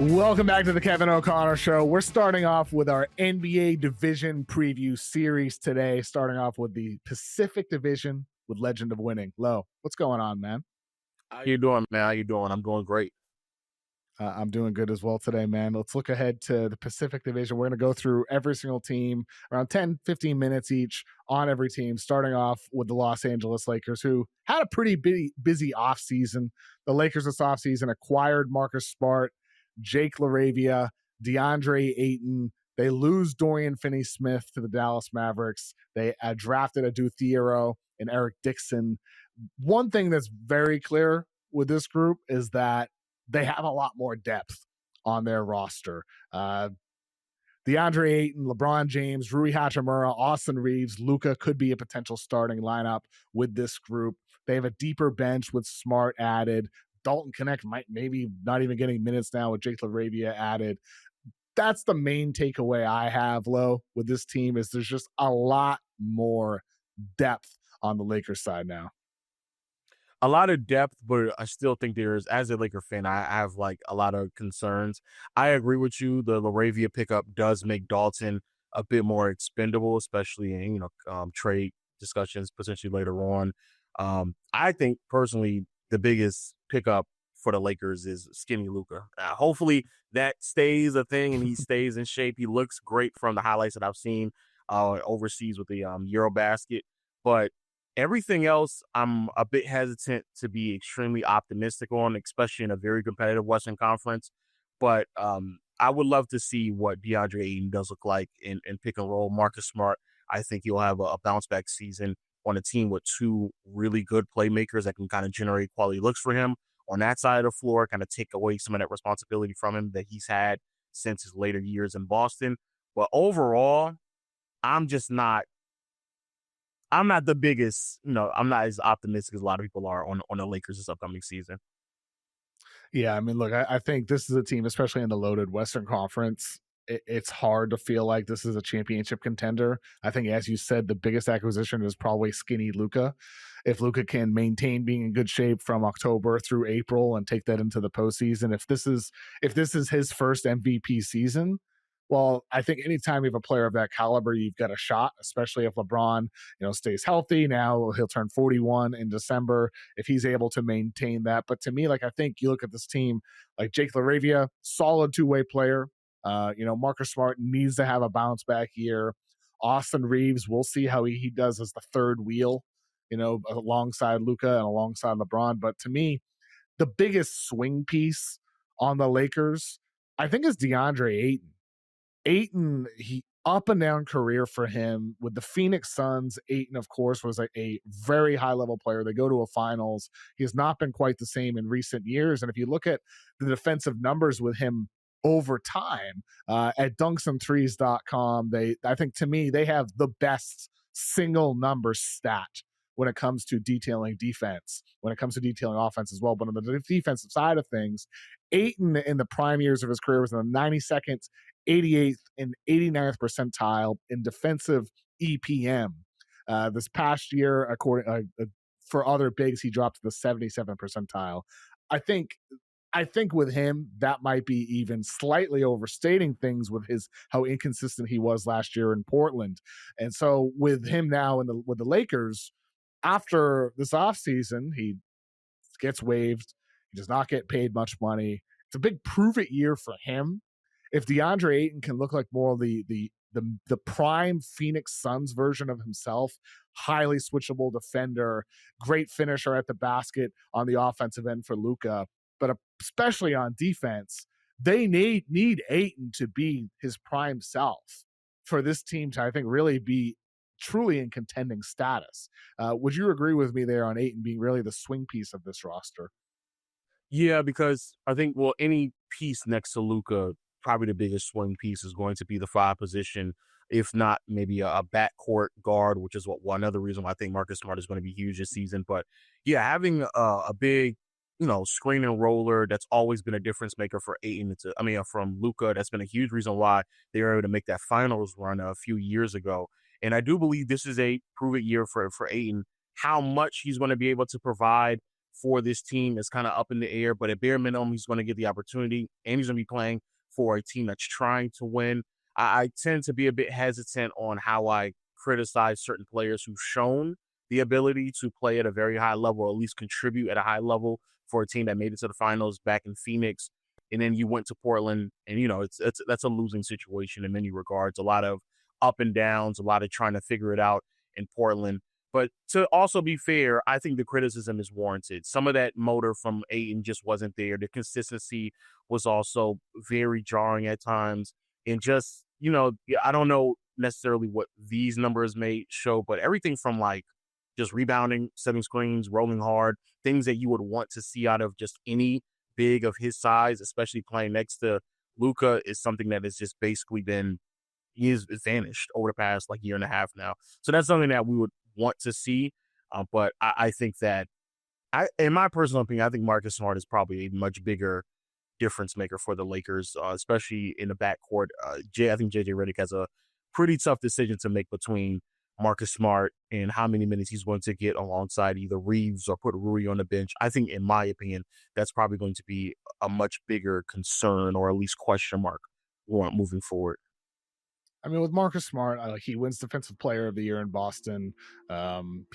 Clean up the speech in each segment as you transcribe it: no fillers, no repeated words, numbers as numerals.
Welcome back to the Kevin O'Connor Show. We're starting off with our NBA Division Preview Series today, starting off with the Pacific Division with Legend of Winning. Lo, what's going on, man? How you doing, man? How you doing? I'm doing great. I'm doing good as well today, man. Let's look ahead to the Pacific Division. We're going to go through every single team, around 10, 15 minutes each on every team, starting off with the Los Angeles Lakers, who had a pretty busy offseason. The Lakers this offseason acquired Marcus Smart, Jake LaRavia, DeAndre Ayton. They lose Dorian Finney-Smith to the Dallas Mavericks. They drafted Adu Thiero and Eric Dixon. One thing that's very clear with this group is that they have a lot more depth on their roster. DeAndre Ayton, LeBron James, Rui Hachimura, Austin Reeves, Luka could be a potential starting lineup with this group. They have a deeper bench with Smart added. Dalton Connect might maybe not even getting minutes now with Jake LaRavia added. That's the main takeaway I have, Lo, with this team is there's just a lot more depth on the Lakers side now. A lot of depth, but I still think there's, as a Laker fan, I have like a lot of concerns. I agree with you. The LaRavia pickup does make Dalton a bit more expendable, especially in, trade discussions potentially later on. I think personally the biggest pickup for the Lakers is skinny Luka. Hopefully that stays a thing and he stays in shape. He looks great from the highlights that I've seen overseas with the Eurobasket, but everything else, I'm a bit hesitant to be extremely optimistic on, especially in a very competitive Western Conference. But I would love to see what DeAndre Ayton does look like in pick and roll. Marcus Smart, I think he'll have a bounce back season on a team with two really good playmakers that can kind of generate quality looks for him on that side of the floor, kind of take away some of that responsibility from him that he's had since his later years in Boston. But overall, I'm not the biggest, I'm not as optimistic as a lot of people are on the Lakers this upcoming season. Yeah, I mean, look, I think this is a team, especially in the loaded Western Conference, it's hard to feel like this is a championship contender. I think, as you said, the biggest acquisition is probably skinny Luka. If Luka can maintain being in good shape from October through April and take that into the postseason, if this is his first MVP season, well, I think anytime you have a player of that caliber, you've got a shot, especially if LeBron, stays healthy. Now he'll turn 41 in December if he's able to maintain that. But to me, I think you look at this team, like Jake LaRavia, solid two-way player. Marcus Smart needs to have a bounce back year. Austin Reeves, we'll see how he does as the third wheel, alongside Luka and alongside LeBron. But to me, the biggest swing piece on the Lakers, I think, is DeAndre Ayton. Ayton, he up and down career for him with the Phoenix Suns. Ayton, of course, was a very high level player. They go to a finals. He has not been quite the same in recent years. And if you look at the defensive numbers with him over time at dunksandthrees.com, I think to me, they have the best single number stat when it comes to detailing defense, when it comes to detailing offense as well. But on the defensive side of things, Ayton in the prime years of his career was in the 92nd, 88th, and 89th percentile in defensive EPM. This past year, according for other bigs, he dropped to the 77th percentile. I think with him, that might be even slightly overstating things with how inconsistent he was last year in Portland. And so with him now with the Lakers, after this offseason, he gets waived. He does not get paid much money. It's a big prove-it year for him. If DeAndre Ayton can look like more of the prime Phoenix Suns version of himself, highly switchable defender, great finisher at the basket on the offensive end for Luka, but especially on defense, they need Ayton to be his prime self for this team to, I think, really be truly in contending status. Would you agree with me there on Ayton being really the swing piece of this roster? Yeah, because I think, any piece next to Luka, probably the biggest swing piece is going to be the 5 position, if not maybe a backcourt guard, which is another reason why I think Marcus Smart is going to be huge this season. But yeah, having a big, screen and roller, that's always been a difference maker for Ayton. From Luka, that's been a huge reason why they were able to make that finals run a few years ago. And I do believe this is a prove-it year for Ayton, how much he's going to be able to provide for this team is kind of up in the air, but at bare minimum, he's going to get the opportunity and he's going to be playing for a team that's trying to win. I tend to be a bit hesitant on how I criticize certain players who've shown the ability to play at a very high level, or at least contribute at a high level for a team that made it to the finals back in Phoenix. And then you went to Portland, and it's that's a losing situation in many regards. A lot of up and downs, a lot of trying to figure it out in Portland. But to also be fair, I think the criticism is warranted. Some of that motor from Ayton just wasn't there. The consistency was also very jarring at times. And just, yeah, I don't know necessarily what these numbers may show, but everything from like just rebounding, setting screens, rolling hard, things that you would want to see out of just any big of his size, especially playing next to Luca, is something that has just basically been he is vanished over the past like year and a half now. So that's something that we would want to see. But I think that in my personal opinion, I think Marcus Smart is probably a much bigger difference maker for the Lakers, especially in the backcourt. I think JJ Redick has a pretty tough decision to make between Marcus Smart and how many minutes he's going to get alongside either Reeves or put Rui on the bench. I think, in my opinion, that's probably going to be a much bigger concern, or at least question mark moving forward. I mean, with Marcus Smart, he wins Defensive Player of the Year in Boston.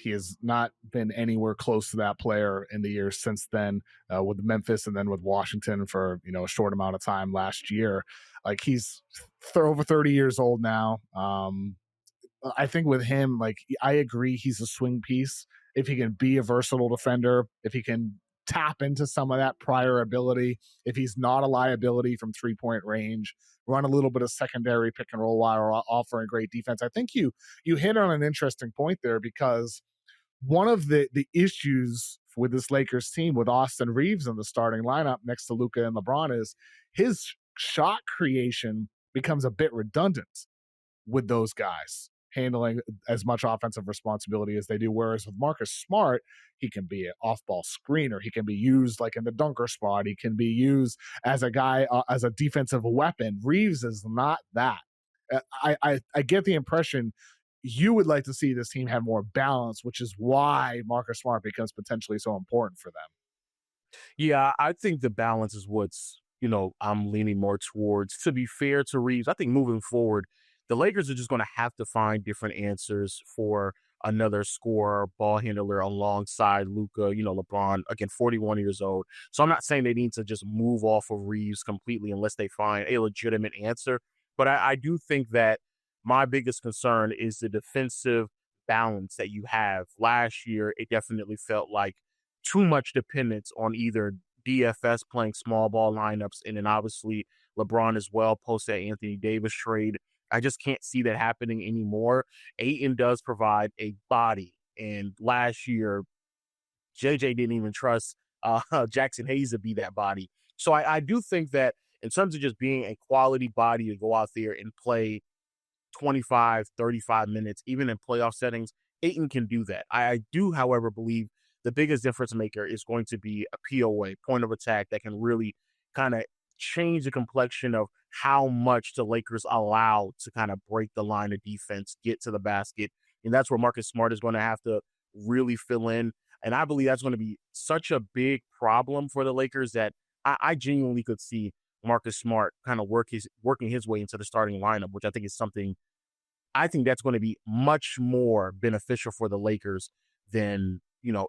He has not been anywhere close to that player in the years since then, with Memphis and then with Washington for a short amount of time last year. Like he's over 30 years old now. I think with him, like I agree, he's a swing piece. If he can be a versatile defender, if he can tap into some of that prior ability, if he's not a liability from 3-point range, run a little bit of secondary pick and roll while offering great defense. I think you hit on an interesting point there, because one of the issues with this Lakers team with Austin Reeves in the starting lineup next to Luca and LeBron is his shot creation becomes a bit redundant with those guys handling as much offensive responsibility as they do. Whereas with Marcus Smart, he can be an off ball screener. He can be used like in the dunker spot. He can be used as a guy, as a defensive weapon. Reeves is not that. I get the impression you would like to see this team have more balance, which is why Marcus Smart becomes potentially so important for them. Yeah, I think the balance is what's, I'm leaning more towards. To be fair to Reeves, I think moving forward, the Lakers are just going to have to find different answers for another scorer, ball handler alongside Luca, LeBron, again, 41 years old. So I'm not saying they need to just move off of Reeves completely unless they find a legitimate answer. But I do think that my biggest concern is the defensive balance that you have. Last year, it definitely felt like too much dependence on either DFS playing small ball lineups, and then obviously LeBron as well post that Anthony Davis trade. I just can't see that happening anymore. Ayton does provide a body, and last year JJ didn't even trust Jackson Hayes to be that body. So I do think that in terms of just being a quality body to go out there and play 25, 35 minutes, even in playoff settings, Ayton can do that. I do, however, believe the biggest difference maker is going to be a POA, point of attack, that can really kind of change the complexion of how much the Lakers allow to kind of break the line of defense, get to the basket. And that's where Marcus Smart is going to have to really fill in. And I believe that's going to be such a big problem for the Lakers that I genuinely could see Marcus Smart kind of working his way into the starting lineup, which I think is something I think that's going to be much more beneficial for the Lakers than,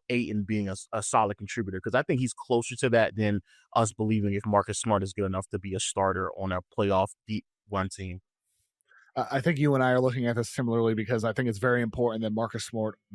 Ayton being a solid contributor. Because I think he's closer to that than us believing if Marcus Smart is good enough to be a starter on a playoff deep run team. I think you and I are looking at this similarly, because I think it's very important that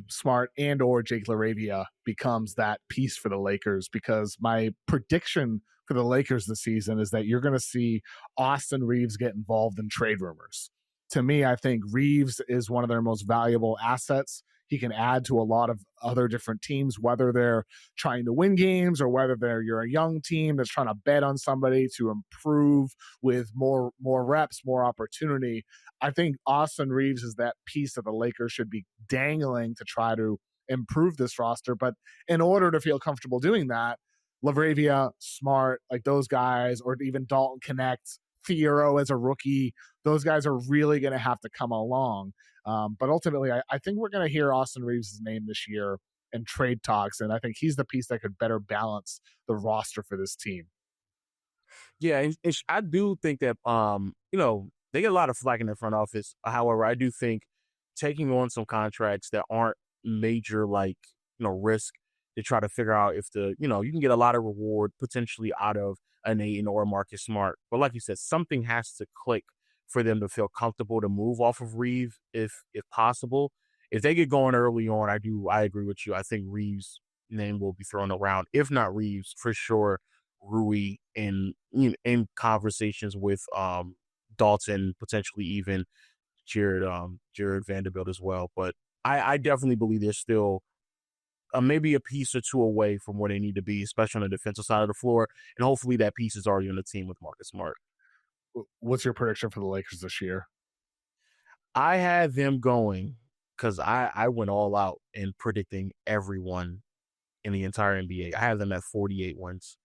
Smart and or Jake LaRavia becomes that piece for the Lakers, because my prediction for the Lakers this season is that you're going to see Austin Reeves get involved in trade rumors. To me, I think Reeves is one of their most valuable assets. He can add to a lot of other different teams, whether they're trying to win games or whether you're a young team that's trying to bet on somebody to improve with more reps, more opportunity. I think Austin Reeves is that piece that the Lakers should be dangling to try to improve this roster. But in order to feel comfortable doing that, Lavravia, Smart, like those guys, or even Dalton Connect, Theoro as a rookie, those guys are really going to have to come along. But ultimately, I think we're going to hear Austin Reeves' name this year and trade talks. And I think he's the piece that could better balance the roster for this team. Yeah, and I do think that they get a lot of flack in the front office. However, I do think taking on some contracts that aren't major, like risk to try to figure out if you can get a lot of reward potentially out of an Aiton or a Marcus Smart. But like you said, something has to click for them to feel comfortable to move off of Reeve if possible. If they get going early on, I agree with you. I think Reeves' name will be thrown around. If not Reeves, for sure Rui in conversations with Dalton, potentially even Jared Vanderbilt as well. But I definitely believe they're still maybe a piece or two away from where they need to be, especially on the defensive side of the floor. And hopefully that piece is already on the team with Marcus Smart. What's your prediction for the Lakers this year? I had them going because I went all out in predicting everyone in the entire NBA. I have them at 48 wins.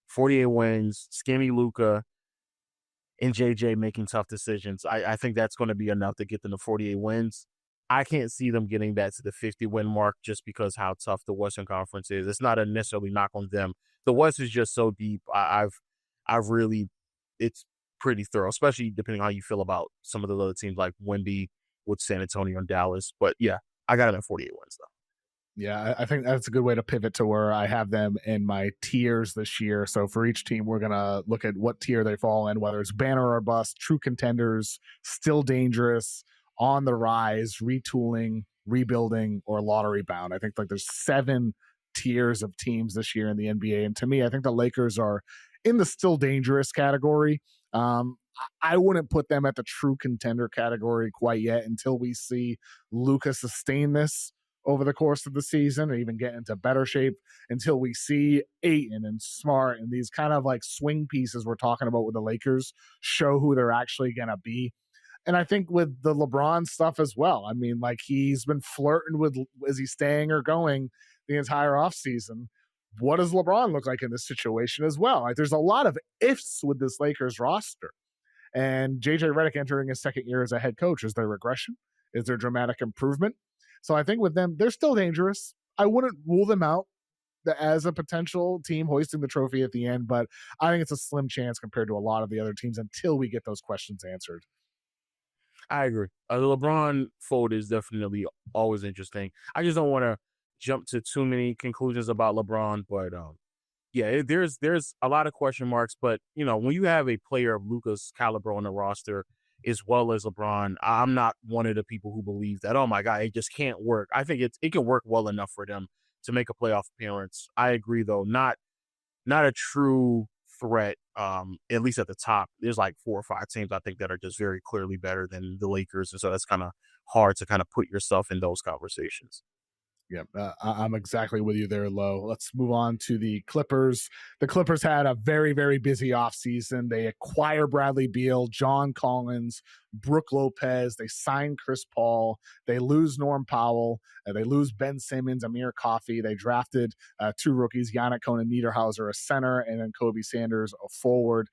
48 wins, Skinny Luca, and JJ making tough decisions. I think that's going to be enough to get them to 48 wins. I can't see them getting that to the 50-win mark just because how tough the Western Conference is. It's not a necessarily knock on them. The West is just so deep. I've really, it's pretty thorough, especially depending on how you feel about some of the other teams like Wemby with San Antonio and Dallas. But yeah, I got them at 48 wins though. Yeah, I think that's a good way to pivot to where I have them in my tiers this year. So for each team, we're going to look at what tier they fall in, whether it's banner or bust, true contenders, still dangerous, on the rise, retooling, rebuilding, or lottery bound. I think like there's 7 tiers of teams this year in the NBA. And to me, I think the Lakers are in the still dangerous category. I wouldn't put them at the true contender category quite yet until we see Luka sustain this over the course of the season and even get into better shape, until we see Ayton and Smart and these kind of like swing pieces we're talking about with the Lakers show who they're actually going to be. And I think with the LeBron stuff as well, I mean, like he's been flirting with, is he staying or going the entire offseason? What does LeBron look like in this situation as well? Like there's a lot of ifs with this Lakers roster. And JJ Redick entering his second year as a head coach, is there regression? Is there dramatic improvement? So I think with them, they're still dangerous. I wouldn't rule them out as a potential team hoisting the trophy at the end, but I think it's a slim chance compared to a lot of the other teams until we get those questions answered. I agree. The LeBron fold is definitely always interesting. I just don't want to jump to too many conclusions about LeBron, but yeah, there's a lot of question marks. But when you have a player of Luka's caliber on the roster, as well as LeBron, I'm not one of the people who believe that, oh my God, it just can't work. I think it can work well enough for them to make a playoff appearance. I agree, though, not a true threat, at least at the top. There's like 4 or 5 teams I think that are just very clearly better than the Lakers. And so that's kind of hard to kind of put yourself in those conversations. Yeah, I'm exactly with you there, Lo. Let's move on to the Clippers. The Clippers had a very, very busy offseason. They acquire Bradley Beal, John Collins, Brooke Lopez. They sign Chris Paul. They lose Norm Powell. They lose Ben Simmons, Amir Coffey. They drafted 2 rookies, Yannick Conan Niederhauser, a center, and then Kobe Sanders, a forward.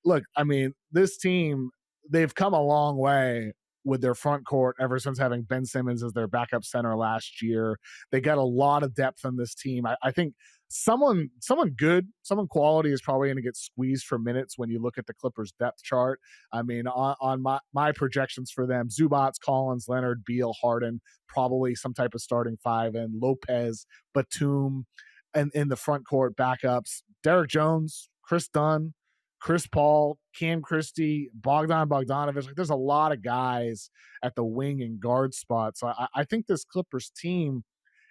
Look, I mean, this team, they've come a long way with their front court ever since having Ben Simmons as their backup center last year. They got a lot of depth on this team. I think someone good, someone quality is probably going to get squeezed for minutes when you look at the Clippers depth chart. I mean, on my projections for them, Zubats, Collins, Leonard, Beal, Harden, probably some type of starting 5, and Lopez, Batum, and in the front court backups, Derek Jones, Chris Dunn, Chris Paul, Cam Christie, Bogdan Bogdanovich. Like, there's a lot of guys at the wing and guard spot. So I think this Clippers team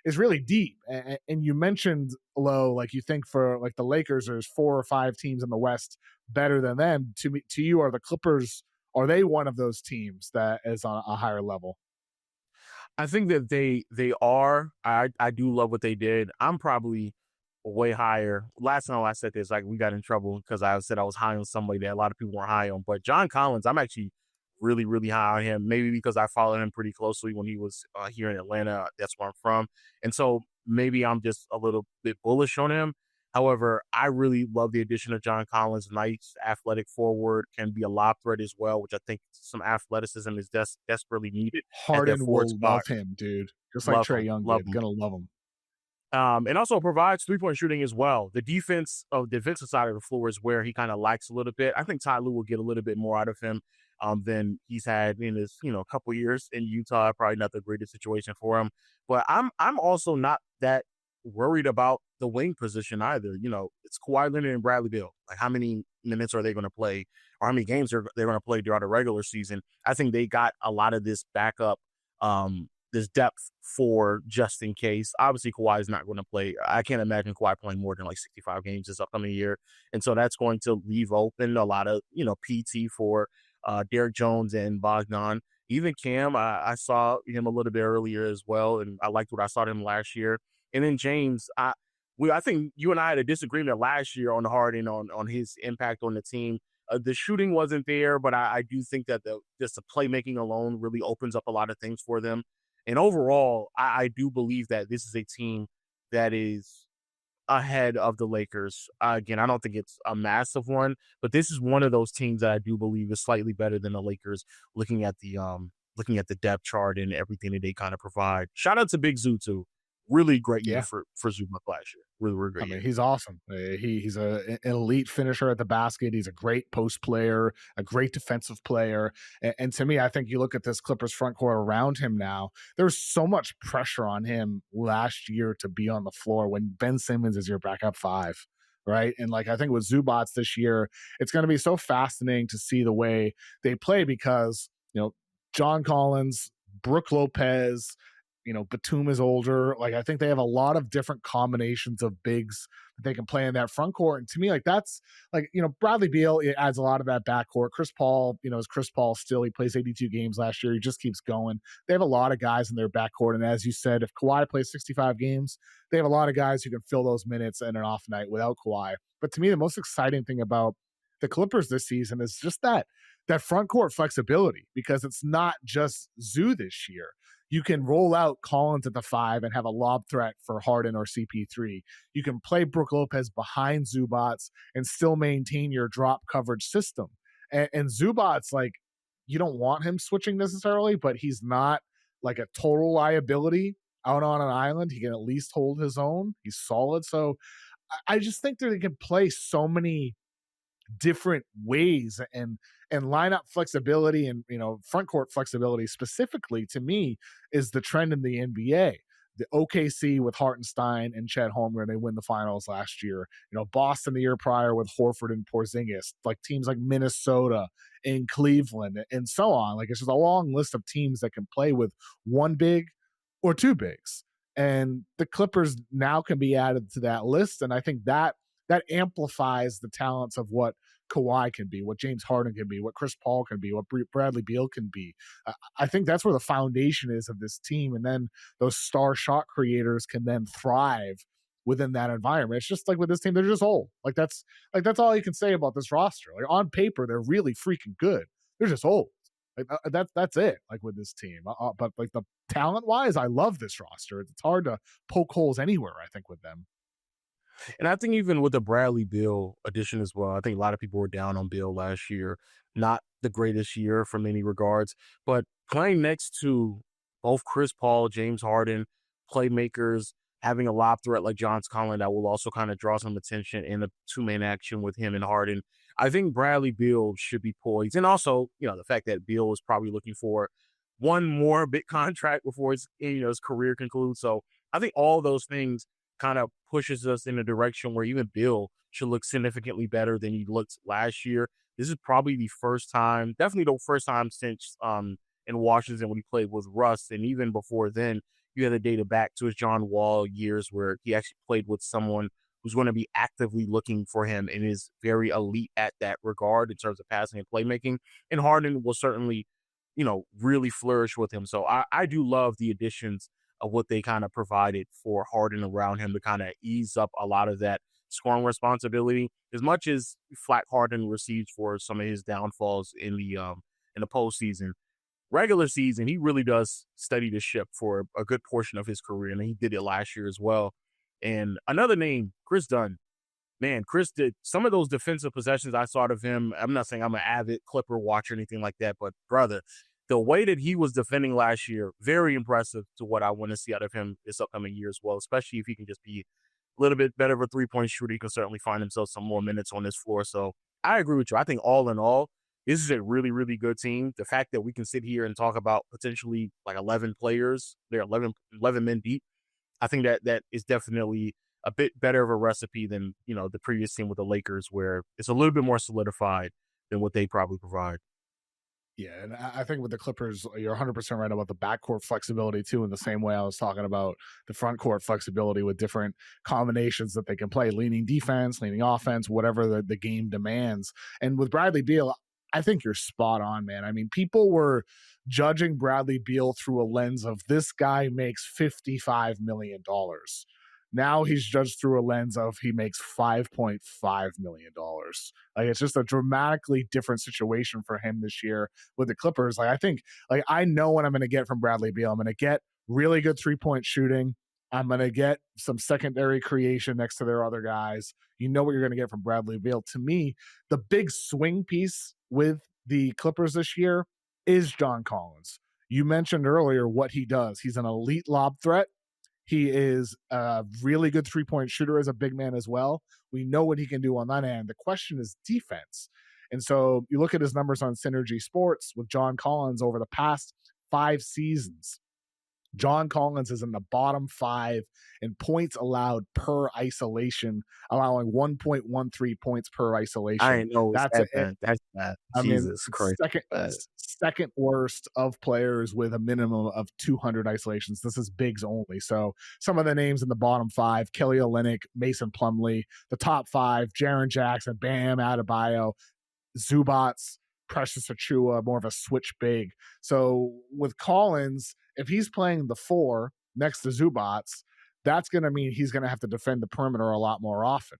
is really deep. And you mentioned, Lo, like you think for like the Lakers, there's 4 or 5 teams in the West better than them. To you, are the Clippers, are they one of those teams that is on a higher level? I think that they are. I do love what they did. I'm probably way higher. Last time I said this, like we got in trouble because I said I was high on somebody that a lot of people weren't high on. But John Collins, I'm actually really, really high on him. Maybe because I followed him pretty closely when he was here in Atlanta. That's where I'm from, and so maybe I'm just a little bit bullish on him. However, I really love the addition of John Collins. Nice athletic forward, can be a lob threat as well, which I think some athleticism is desperately needed at that Harden forward will spot. love him, dude. Just like Love Trey him, Young love did. him. Gonna love him. And also provides 3-point shooting as well. The defensive side of the floor is where he kind of lacks a little bit. I think Ty Lue will get a little bit more out of him than he's had in his couple years in Utah. Probably not the greatest situation for him, but I'm also not that worried about the wing position either. It's Kawhi Leonard and Bradley Beal. Like, how many minutes are they going to play, or how many games are they going to play throughout a regular season? I think they got a lot of this backup. This depth for just in case. Obviously, Kawhi is not going to play. I can't imagine Kawhi playing more than like 65 games this upcoming year. And so that's going to leave open a lot of, PT for Derek Jones and Bogdan. Even Cam, I saw him a little bit earlier as well, and I liked what I saw him last year. And then James, I think you and I had a disagreement last year on Harden on his impact on the team. The shooting wasn't there, but I do think that just the playmaking alone really opens up a lot of things for them. And overall, I do believe that this is a team that is ahead of the Lakers. Again, I don't think it's a massive one, but this is one of those teams that I do believe is slightly better than the Lakers. Looking at the depth chart and everything that they kind of provide. Shout out to Big Zoo too. Really great year Yeah. for Zuma last year. Really I great mean, year. he's awesome. He's an elite finisher at the basket. He's a great post player, a great defensive player. And to me, I think you look at this Clippers front court around him now. There's so much pressure on him last year to be on the floor when Ben Simmons is your backup five, right? And like I think with Zubats this year, it's going to be so fascinating to see the way they play because John Collins, Brooke Lopez, Batum is older. Like, I think they have a lot of different combinations of bigs that they can play in that front court. And to me, like, that's like, Bradley Beal, it adds a lot of that backcourt. Chris Paul, is Chris Paul still. He plays 82 games last year. He just keeps going. They have a lot of guys in their backcourt. And as you said, if Kawhi plays 65 games, they have a lot of guys who can fill those minutes in an off night without Kawhi. But to me, the most exciting thing about the Clippers this season is just that front court flexibility, because it's not just Zoo this year. You can roll out Collins at the 5 and have a lob threat for Harden or CP3. You can play Brooke Lopez behind Zubats and still maintain your drop coverage system. And Zubats, like, you don't want him switching necessarily, but he's not like a total liability out on an island. He can at least hold his own. He's solid. So I just think that they can play so many different ways, and lineup flexibility and front court flexibility specifically to me is the trend in the NBA. The OKC with Hartenstein and Chet Holmgren, they win the finals last year. Boston the year prior with Horford and Porzingis, like teams like Minnesota and Cleveland and so on. Like, it's just a long list of teams that can play with one big or two bigs. And the Clippers now can be added to that list. And I think that amplifies the talents of what Kawhi can be, what James Harden can be, what Chris Paul can be, what Bradley Beal can be. I think that's where the foundation is of this team. And then those star shot creators can then thrive within that environment. It's just like with this team, they're just old. That's all you can say about this roster. Like, on paper, they're really freaking good. They're just old. Like, that's it. Like, with this team, but like the talent wise, I love this roster. It's hard to poke holes anywhere, I think, with them. And I think even with the Bradley Beal addition as well, I think a lot of people were down on Beal last year. Not the greatest year from many regards, but playing next to both Chris Paul, James Harden, playmakers, having a lob threat like John Collins that will also kind of draw some attention in a two-man action with him and Harden. I think Bradley Beal should be poised. And also, the fact that Beal is probably looking for one more big contract before his career concludes. So I think all those things kind of pushes us in a direction where even Bill should look significantly better than he looked last year. This is probably the first time, definitely the first time since in Washington when he played with Russ. And even before then, you had the data back to his John Wall years where he actually played with someone who's going to be actively looking for him and is very elite at that regard in terms of passing and playmaking. And Harden will certainly, really flourish with him. So I do love the additions of what they kind of provided for Harden around him to kind of ease up a lot of that scoring responsibility. As much as flat Harden receives for some of his downfalls in the postseason, regular season, he really does steady the ship for a good portion of his career, and he did it last year as well. And another name, Chris Dunn. Man, Chris did some of those defensive possessions I saw of him. I'm not saying I'm an avid Clipper watcher or anything like that, but brother, the way that he was defending last year, very impressive to what I want to see out of him this upcoming year as well, especially if he can just be a little bit better of a three-point shooter. He can certainly find himself some more minutes on this floor. So I agree with you. I think all in all, this is a really, really good team. The fact that we can sit here and talk about potentially like 11 players, they're 11 men deep. I think that that is definitely a bit better of a recipe than, the previous team with the Lakers, where it's a little bit more solidified than what they probably provide. Yeah, and I think with the Clippers, you're 100% right about the backcourt flexibility too. In the same way I was talking about the front court flexibility with different combinations that they can play, leaning defense, leaning offense, whatever the game demands. And with Bradley Beal, I think you're spot on, man. I mean, people were judging Bradley Beal through a lens of this guy makes $55 million. Now he's judged through a lens of he makes $5.5 million. Like it's just a dramatically different situation for him this year with the Clippers. Like I think, like I know what I'm going to get from Bradley Beal. I'm going to get really good 3-point shooting. I'm going to get some secondary creation next to their other guys. You know what you're going to get from Bradley Beal. To me, the big swing piece with the Clippers this year is John Collins. You mentioned earlier what he does. He's an elite lob threat. He is a really good 3-point shooter as a big man as well. We know what he can do on that end. The question is defense. And so you look at his numbers on Synergy Sports with John Collins over the past 5 seasons. John Collins is in the bottom 5 in points allowed per isolation, allowing 1.13 points per I isolation. ain't know it's That's that a, bad. That's bad. I mean, Jesus Christ. Bad. second worst of players with a minimum of 200 isolations. This is bigs only. So some of the names in the bottom 5: Kelly Olynyk, Mason Plumlee. The top 5: Jaren Jackson, Bam Adebayo, Zubats, Precious Achua, more of a switch big. So with Collins, if he's playing the 4 next to Zubats, that's going to mean he's going to have to defend the perimeter a lot more often.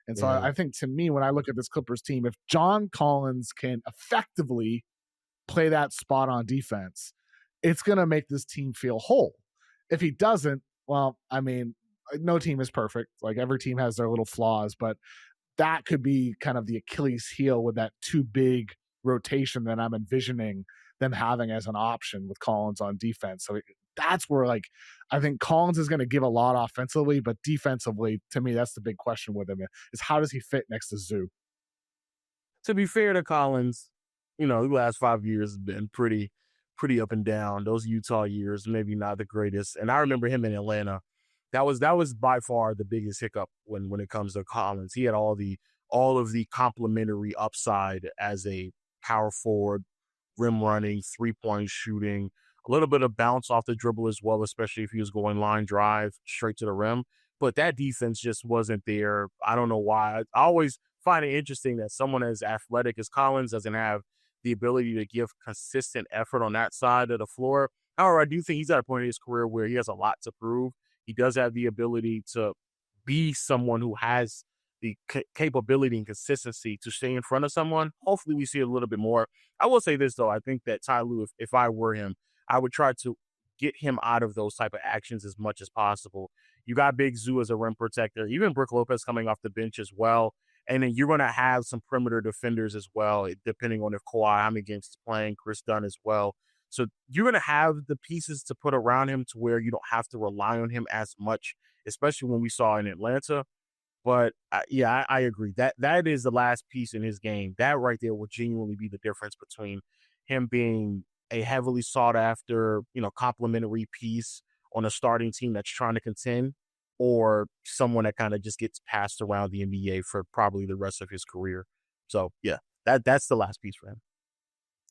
And so Yeah. I think, to me, when I look at this Clippers team, if John Collins can effectively play that spot on defense, it's going to make this team feel whole. If he doesn't, well, I mean, no team is perfect. Like every team has their little flaws, but that could be kind of the Achilles heel with that too big rotation that I'm envisioning them having as an option with Collins on defense. So that's where, like, I think Collins is going to give a lot offensively, but defensively, to me, that's the big question with him is how does he fit next to Zoo? To be fair to Collins, the last 5 years has been pretty up and down. Those Utah years, maybe not the greatest. And I remember him in Atlanta. That was by far the biggest hiccup when it comes to Collins. He had all of the complementary upside as a power forward, rim running, 3-point shooting, a little bit of bounce off the dribble as well, especially if he was going line drive straight to the rim. But that defense just wasn't there. I don't know why. I always find it interesting that someone as athletic as Collins doesn't have the ability to give consistent effort on that side of the floor. However, I do think he's at a point in his career where he has a lot to prove. He does have the ability to be someone who has the capability and consistency to stay in front of someone. Hopefully, we see a little bit more. I will say this, though. I think that Ty Lue, if I were him, I would try to get him out of those type of actions as much as possible. You got Big Zoo as a rim protector, even Brook Lopez coming off the bench as well. And then you're going to have some perimeter defenders as well, depending on if Kawhi, how many games he's playing, Chris Dunn as well. So you're going to have the pieces to put around him to where you don't have to rely on him as much, especially when we saw in Atlanta. But yeah, I agree that that is the last piece in his game. That right there will genuinely be the difference between him being a heavily sought after, complimentary piece on a starting team that's trying to contend, or someone that kind of just gets passed around the NBA for probably the rest of his career. So yeah, that's the last piece for him.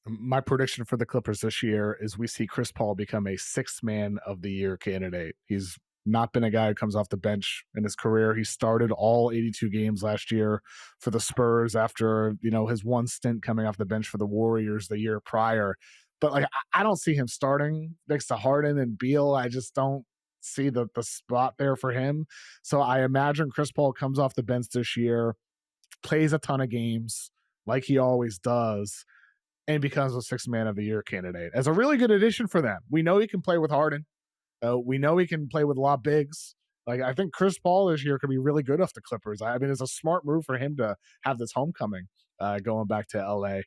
My prediction for the Clippers this year is we see Chris Paul become a sixth man of the year candidate. He's not been a guy who comes off the bench in his career. He started all 82 games last year for the Spurs after, his one stint coming off the bench for the Warriors the year prior. But like I don't see him starting next to Harden and Beal. I just don't see the spot there for him. So I imagine Chris Paul comes off the bench this year, plays a ton of games like he always does, and becomes a sixth man of the year candidate as a really good addition for them. We know he can play with Harden. We know he can play with a lot of bigs. Like I think Chris Paul this year could be really good off the Clippers. I mean, it's a smart move for him to have this homecoming going back to LA.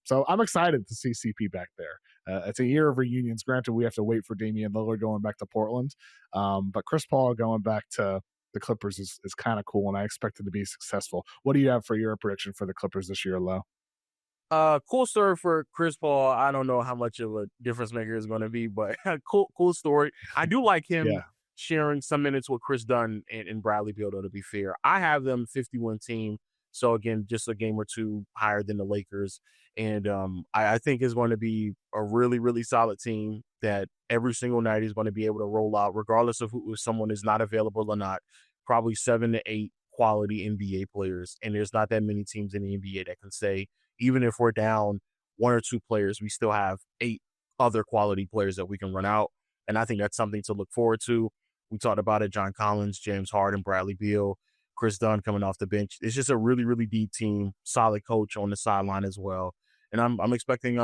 So I'm excited to see CP back there. It's a year of reunions. Granted, we have to wait for Damian Lillard going back to Portland, but Chris Paul going back to the Clippers is kind of cool, and I expect it to be successful. What do you have for your prediction for the Clippers this year, Low? Cool story for Chris Paul. I don't know how much of a difference maker is going to be, but cool story. I do like him Yeah, sharing some minutes with Chris Dunn and Bradley Beal, though, to be fair. I have them 51 team. So again, just a game or two higher than the Lakers. And I think it's going to be a really, really solid team that every single night is going to be able to roll out, regardless of who, if someone is not available or not, probably 7 to 8 quality NBA players. And there's not that many teams in the NBA that can say, even if we're down 1 or 2 players, we still have 8 other quality players that we can run out. And I think that's something to look forward to. We talked about it, John Collins, James Harden, Bradley Beal, Chris Dunn coming off the bench. It's just a really, really deep team, solid coach on the sideline as well. And I'm expecting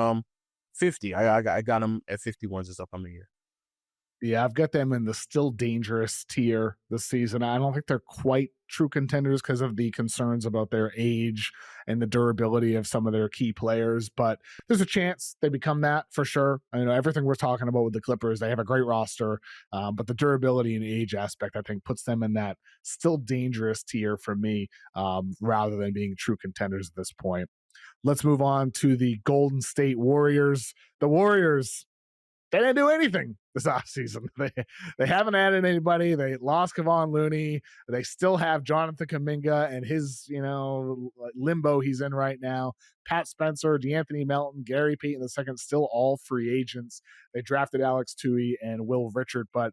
50. I got them at 51 this upcoming year. yeah, I've got them in the still dangerous tier this season. I don't think they're quite true contenders because of the concerns about their age and the durability of some of their key players, but there's a chance they become that for sure. I know everything we're talking about with the Clippers, they have a great roster, but the durability and age aspect, I think, puts them in that still dangerous tier for me, rather than being true contenders at this point. Let's move on to the Golden State Warriors. The Warriors, they didn't do anything this offseason. They haven't added anybody. They lost Kevon Looney. They still have Jonathan Kuminga and his, limbo he's in right now. Pat Spencer, DeAnthony Melton, Gary Payton II, still all free agents. They drafted Alex Tui and Will Richard, but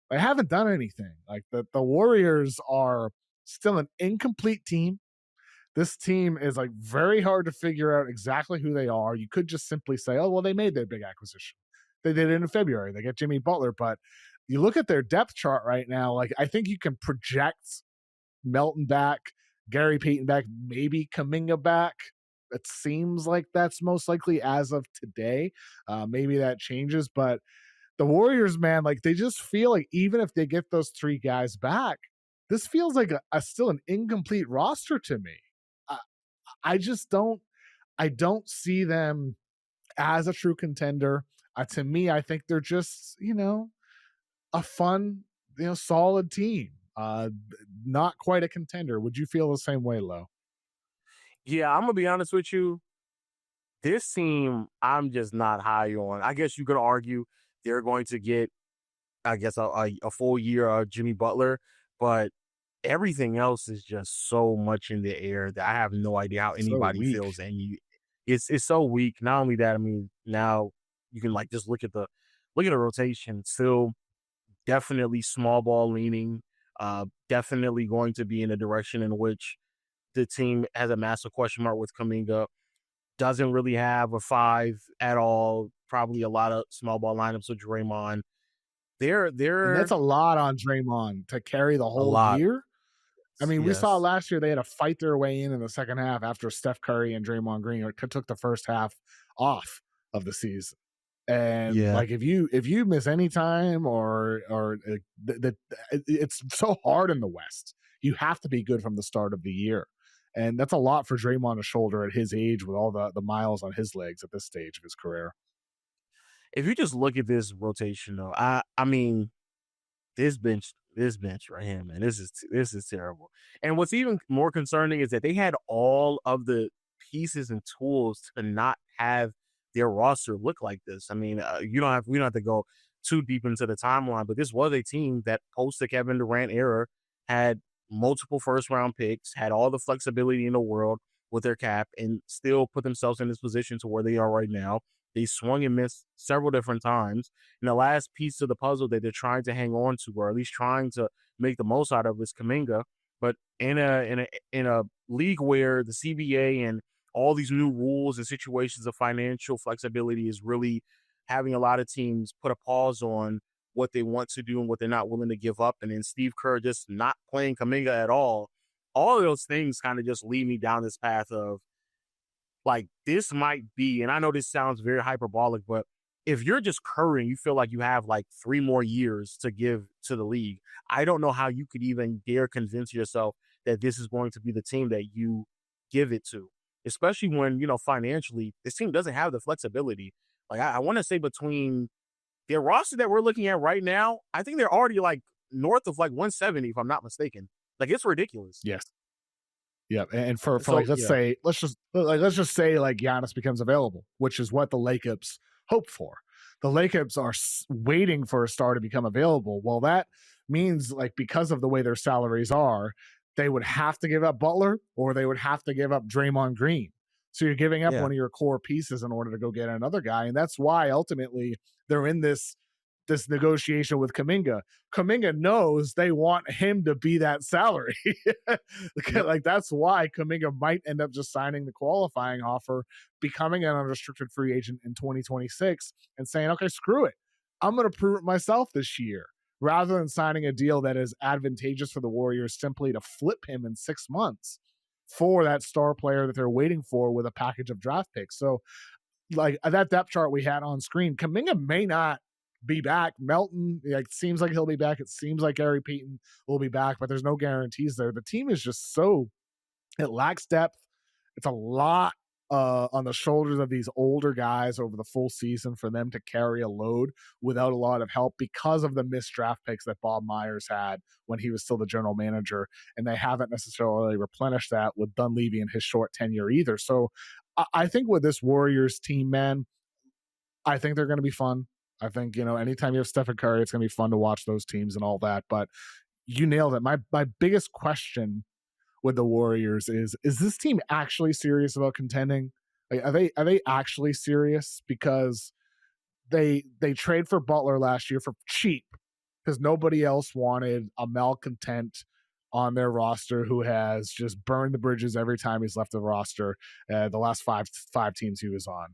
they haven't done anything. Like the Warriors are still an incomplete team. This team is like very hard to figure out exactly who they are. You could just simply say, oh, well, they made their big acquisition. They did it in February. They get Jimmy Butler, but you look at their depth chart right now, like I think you can project Melton back, Gary Payton back, maybe Kuminga back. It seems like that's most likely as of today. Maybe that changes, but the Warriors, man, like they just feel like even if they get those 3 guys back, this feels like a still an incomplete roster to me. I, I just don't see them as a true contender. To me, I think they're just, a fun, solid team. Not quite a contender. Would you feel the same way, Low? Yeah, I'm gonna be honest with you. This team, I'm just not high on. I guess you could argue they're going to get, I guess, a full year of Jimmy Butler, but everything else is just so much in the air that I have no idea how So anybody weak. feels. And it's so weak. Not only that, I mean, now you can like just look at the rotation. Still, definitely small ball leaning. Definitely going to be in a direction in which the team has a massive question mark with Kuminga. Doesn't really have a 5 at all. Probably a lot of small ball lineups with Draymond. And that's They're a lot on Draymond to carry the a whole lot. year. I mean, we saw Yes. last year they had to fight their way in the second half after Steph Curry and Draymond Green took the first half off of the season. And Yeah. like if you miss any time or it's so hard in the West. You have to be good from the start of the year. And that's a lot for Draymond to shoulder at his age with all the miles on his legs at this stage of his career. If you just look at this rotation though, I mean, this bench right here, man, this is terrible. And what's even more concerning is that they had all of the pieces and tools to not have their roster look like this. I mean, we don't have to go too deep into the timeline, but this was a team that post the Kevin Durant era had multiple first round picks, had all the flexibility in the world with their cap, and still put themselves in this position to where they are right now. They swung and missed several different times, and the last piece of the puzzle that they're trying to hang on to, or at least trying to make the most out of, is Kaminga. But in a league where the CBA and all these new rules and situations of financial flexibility is really having a lot of teams put a pause on what they want to do and what they're not willing to give up, and then Steve Kerr just not playing Kaminga at all of those things kind of just lead me down this path of like, this might be, and I know this sounds very hyperbolic, but if you're just curring, you feel like you have like 3 more years to give to the league. I don't know how you could even dare convince yourself that this is going to be the team that you give it to, especially when, financially, this team doesn't have the flexibility. Like I want to say between their roster that we're looking at right now, I think they're already like north of like 170, if I'm not mistaken. Like it's ridiculous. Yes. Yeah, and for So like yeah, let's just say like Giannis becomes available, which is what the Lakers hope for. The Lakers are waiting for a star to become available. Well, that means like because of the way their salaries are, they would have to give up Butler or they would have to give up Draymond Green. So you're giving up yeah, one of your core pieces in order to go get another guy, and that's why ultimately they're in this negotiation with Kaminga. Kaminga knows they want him to be that salary. yep, Like that's why Kaminga might end up just signing the qualifying offer, becoming an unrestricted free agent in 2026 and saying, okay, screw it. I'm going to prove it myself this year rather than signing a deal that is advantageous for the Warriors simply to flip him in 6 months for that star player that they're waiting for with a package of draft picks. So like that depth chart we had on screen, Kaminga may not be back. Melton, like seems like he'll be back. It seems like Gary Payton will be back, but there's no guarantees there. The team is just so it lacks depth. It's a lot on the shoulders of these older guys over the full season for them to carry a load without a lot of help because of the missed draft picks that Bob Myers had when he was still the general manager, and they haven't necessarily replenished that with Dunleavy in his short tenure either. So I think with this Warriors team, man, I think they're going to be fun. I think, anytime you have Stephen Curry, it's going to be fun to watch those teams and all that. But you nailed it. My biggest question with the Warriors is this team actually serious about contending? Like, are they actually serious? Because they trade for Butler last year for cheap because nobody else wanted a malcontent on their roster who has just burned the bridges every time he's left the roster. The last five teams he was on,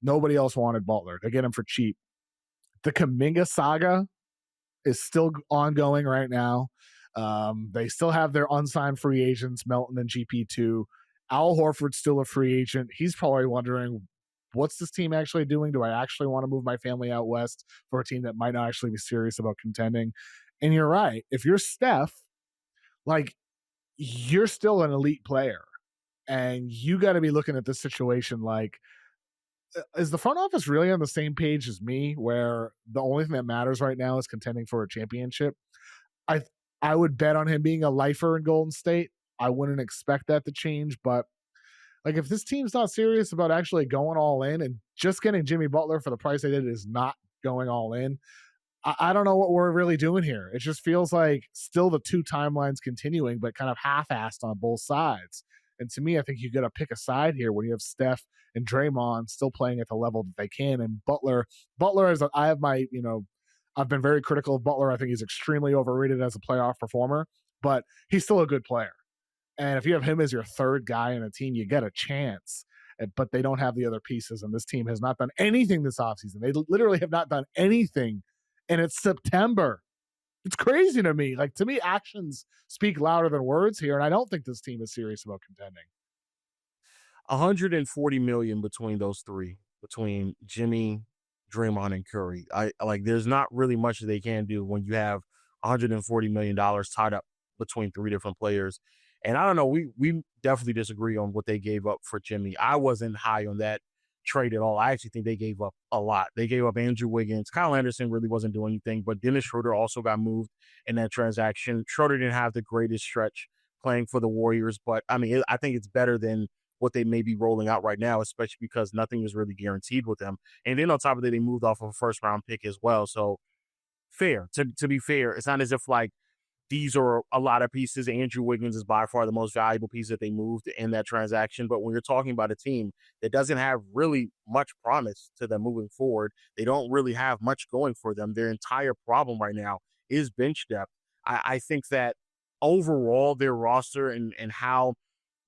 nobody else wanted Butler. They get him for cheap. The Kaminga saga is still ongoing right now. They still have their unsigned free agents, Melton and GP2. Al Horford's still a free agent. He's probably wondering, what's this team actually doing? Do I actually want to move my family out west for a team that might not actually be serious about contending? And you're right. If you're Steph, like, you're still an elite player. And you got to be looking at this situation like, is the front office really on the same page as me where the only thing that matters right now is contending for a championship? I I would bet on him being a lifer in Golden State. I wouldn't expect that to change, but like if this team's not serious about actually going all in and just getting Jimmy Butler for the price they did is not going all in, I don't know what we're really doing here. It just feels like still the two timelines continuing, but kind of half-assed on both sides. And to me, I think you got to pick a side here when you have Steph and Draymond still playing at the level that they can, and Butler is. I have my, I've been very critical of Butler. I think he's extremely overrated as a playoff performer, but he's still a good player. And if you have him as your third guy in a team, you get a chance. But they don't have the other pieces, and this team has not done anything this offseason. They literally have not done anything, and it's September. It's crazy to me. Like, to me, actions speak louder than words here, and I don't think this team is serious about contending. 140 million between those three, between Jimmy, Draymond, and Curry. I like. There's not really much that they can do when you have 140 million dollars tied up between three different players. And I don't know. We definitely disagree on what they gave up for Jimmy. I wasn't high on that trade at all. I actually think they gave up a lot. They gave up Andrew Wiggins. Kyle Anderson really wasn't doing anything, but Dennis Schroeder also got moved in that transaction. Schroeder didn't have the greatest stretch playing for the Warriors, but I mean, I think it's better than what they may be rolling out right now, especially because nothing is really guaranteed with them. And then on top of that, they moved off of a first round pick as well. So fair. To be fair, it's not as if like these are a lot of pieces. Andrew Wiggins is by far the most valuable piece that they moved in that transaction. But when you're talking about a team that doesn't have really much promise to them moving forward, they don't really have much going for them. Their entire problem right now is bench depth. I think that overall their roster and how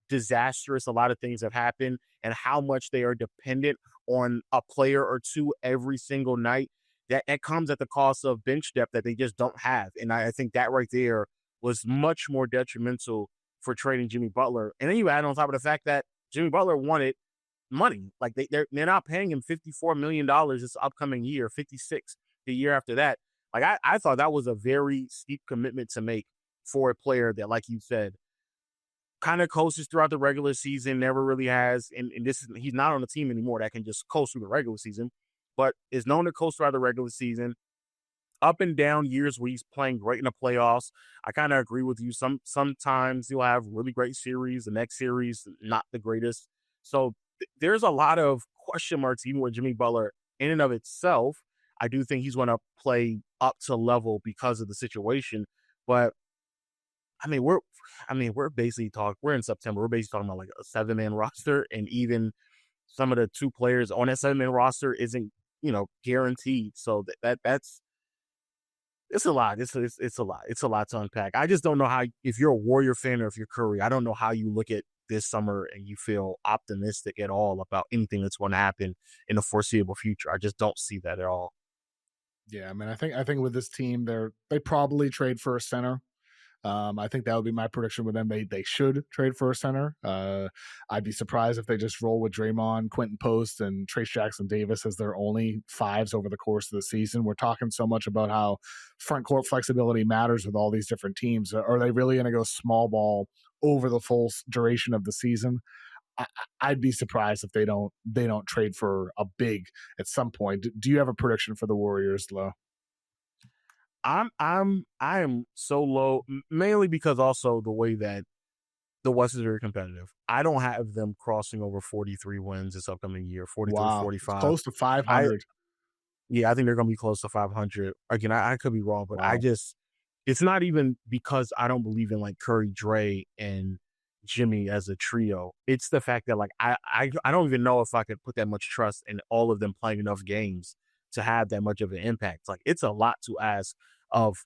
disastrous a lot of things have happened and how much they are dependent on a player or two every single night, that comes at the cost of bench depth that they just don't have. And I think that right there was much more detrimental for trading Jimmy Butler. And then you add on top of the fact that Jimmy Butler wanted money. Like they're not paying him $54 million this upcoming year, 56 the year after that. Like I thought that was a very steep commitment to make for a player that, like you said, kind of coasts throughout the regular season, never really has. And he's not on the team anymore that can just coast through the regular season. but is known to coast throughout the regular season. Up and down years where he's playing great in the playoffs. I kind of agree with you. Sometimes he'll have really great series. The next series, not the greatest. So there's a lot of question marks, even with Jimmy Butler in and of itself. I do think he's going to play up to level because of the situation. But I mean, we're basically talking. We're in September. We're basically talking about like a 7-man roster, and even some of the 2 players on that 7-man roster isn't guaranteed. So that's it's a lot. It's a lot. It's a lot to unpack. I just don't know how, if you're a Warrior fan or if you're Curry, I don't know how you look at this summer and you feel optimistic at all about anything that's going to happen in the foreseeable future. I just don't see that at all. Yeah, I mean, I think with this team, they probably trade for a center. I think that would be my prediction with them. They should trade for a center. I'd be surprised if they just roll with Draymond, Quentin Post, and Trace Jackson Davis as their only fives over the course of the season. We're talking so much about how front court flexibility matters with all these different teams. Are they really going to go small ball over the full duration of the season? I'd be surprised if they don't trade for a big at some point. Do you have a prediction for the Warriors, Lo? I am so low, mainly because also the way that the West is very competitive. I don't have them crossing over 43 wins this upcoming year, 43, Wow, it's 45. close to I 500. Yeah, I think they're gonna be close to 500. Again, I could be wrong, but Wow. it's not even because I don't believe in like Curry, Dre, and Jimmy as a trio. It's the fact that like I don't even know if I could put that much trust in all of them playing enough games to have that much of an impact. Like it's a lot to ask of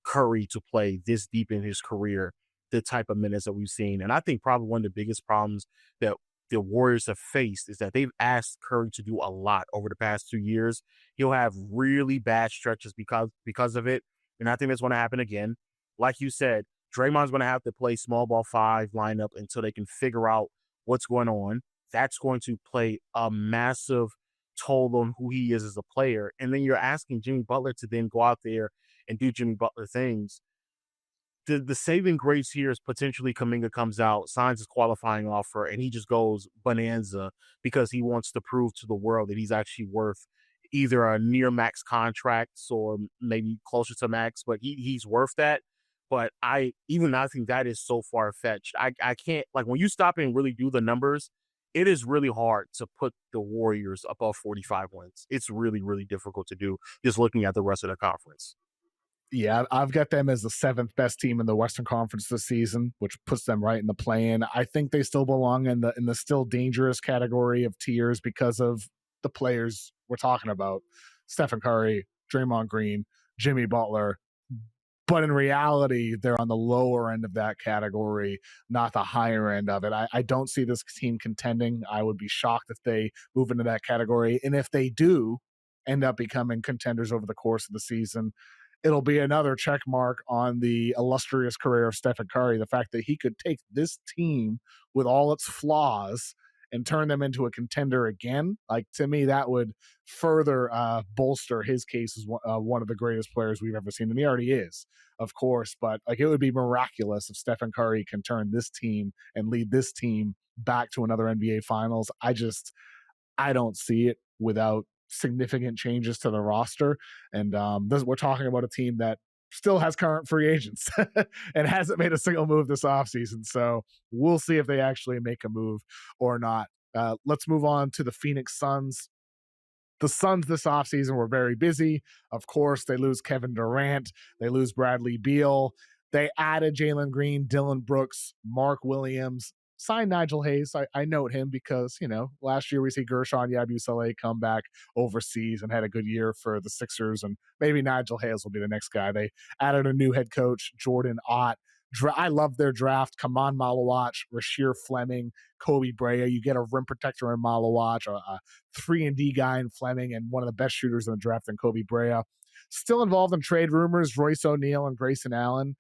Curry to play this deep in his career, the type of minutes that we've seen. And I think probably one of the biggest problems that the Warriors have faced is that they've asked Curry to do a lot over the past 2 years. He'll have really bad stretches because of it. And I think that's going to happen again. Like you said, Draymond's going to have to play small ball 5 lineup until they can figure out what's going on. That's going to play a massive toll on who he is as a player. And then you're asking Jimmy Butler to then go out there and do Jimmy Butler things. The saving grace here is potentially Kaminga comes out, signs his qualifying offer, and he just goes bonanza because he wants to prove to the world that he's actually worth either a near max contract or maybe closer to max, but he's worth that. But I think that is so far fetched. I can't, like, when you stop and really do the numbers, it is really hard to put the Warriors above 45 wins. It's really, really difficult to do just looking at the rest of the conference. Yeah, I've got them as the seventh best team in the Western Conference this season, which puts them right in the play-in. I think they still belong in the still dangerous category of tiers because of the players we're talking about: Stephen Curry, Draymond Green, Jimmy Butler. But in reality, they're on the lower end of that category, not the higher end of it. I don't see this team contending. I would be shocked if they move into that category. And if they do end up becoming contenders over the course of the season, it'll be another check mark on the illustrious career of Stephen Curry. The fact that he could take this team with all its flaws and turn them into a contender again, like, to me, that would further bolster his case as one of the greatest players we've ever seen. And he already is, of course, but like, it would be miraculous if Stephen Curry can turn this team and lead this team back to another NBA Finals. I don't see it without significant changes to the roster. And we're talking about a team that still has current free agents and hasn't made a single move this offseason. So we'll see if they actually make a move or not. Let's move on to the Phoenix Suns. The Suns this offseason were very busy. Of course, they lose Kevin Durant. They lose Bradley Beal. They added Jalen Green, Dylan Brooks, Mark Williams, signed Nigel Hayes. I note him because, last year we see Gershon Yabusele come back overseas and had a good year for the Sixers, and maybe Nigel Hayes will be the next guy. They added a new head coach, Jordan Ott. I love their draft. Kaman Malawach, Rasheer Fleming, Kobe Brea. You get a rim protector in Malawach, a 3-and-D guy in Fleming, and one of the best shooters in the draft in Kobe Brea. Still involved in trade rumors, Royce O'Neal and Grayson Allen.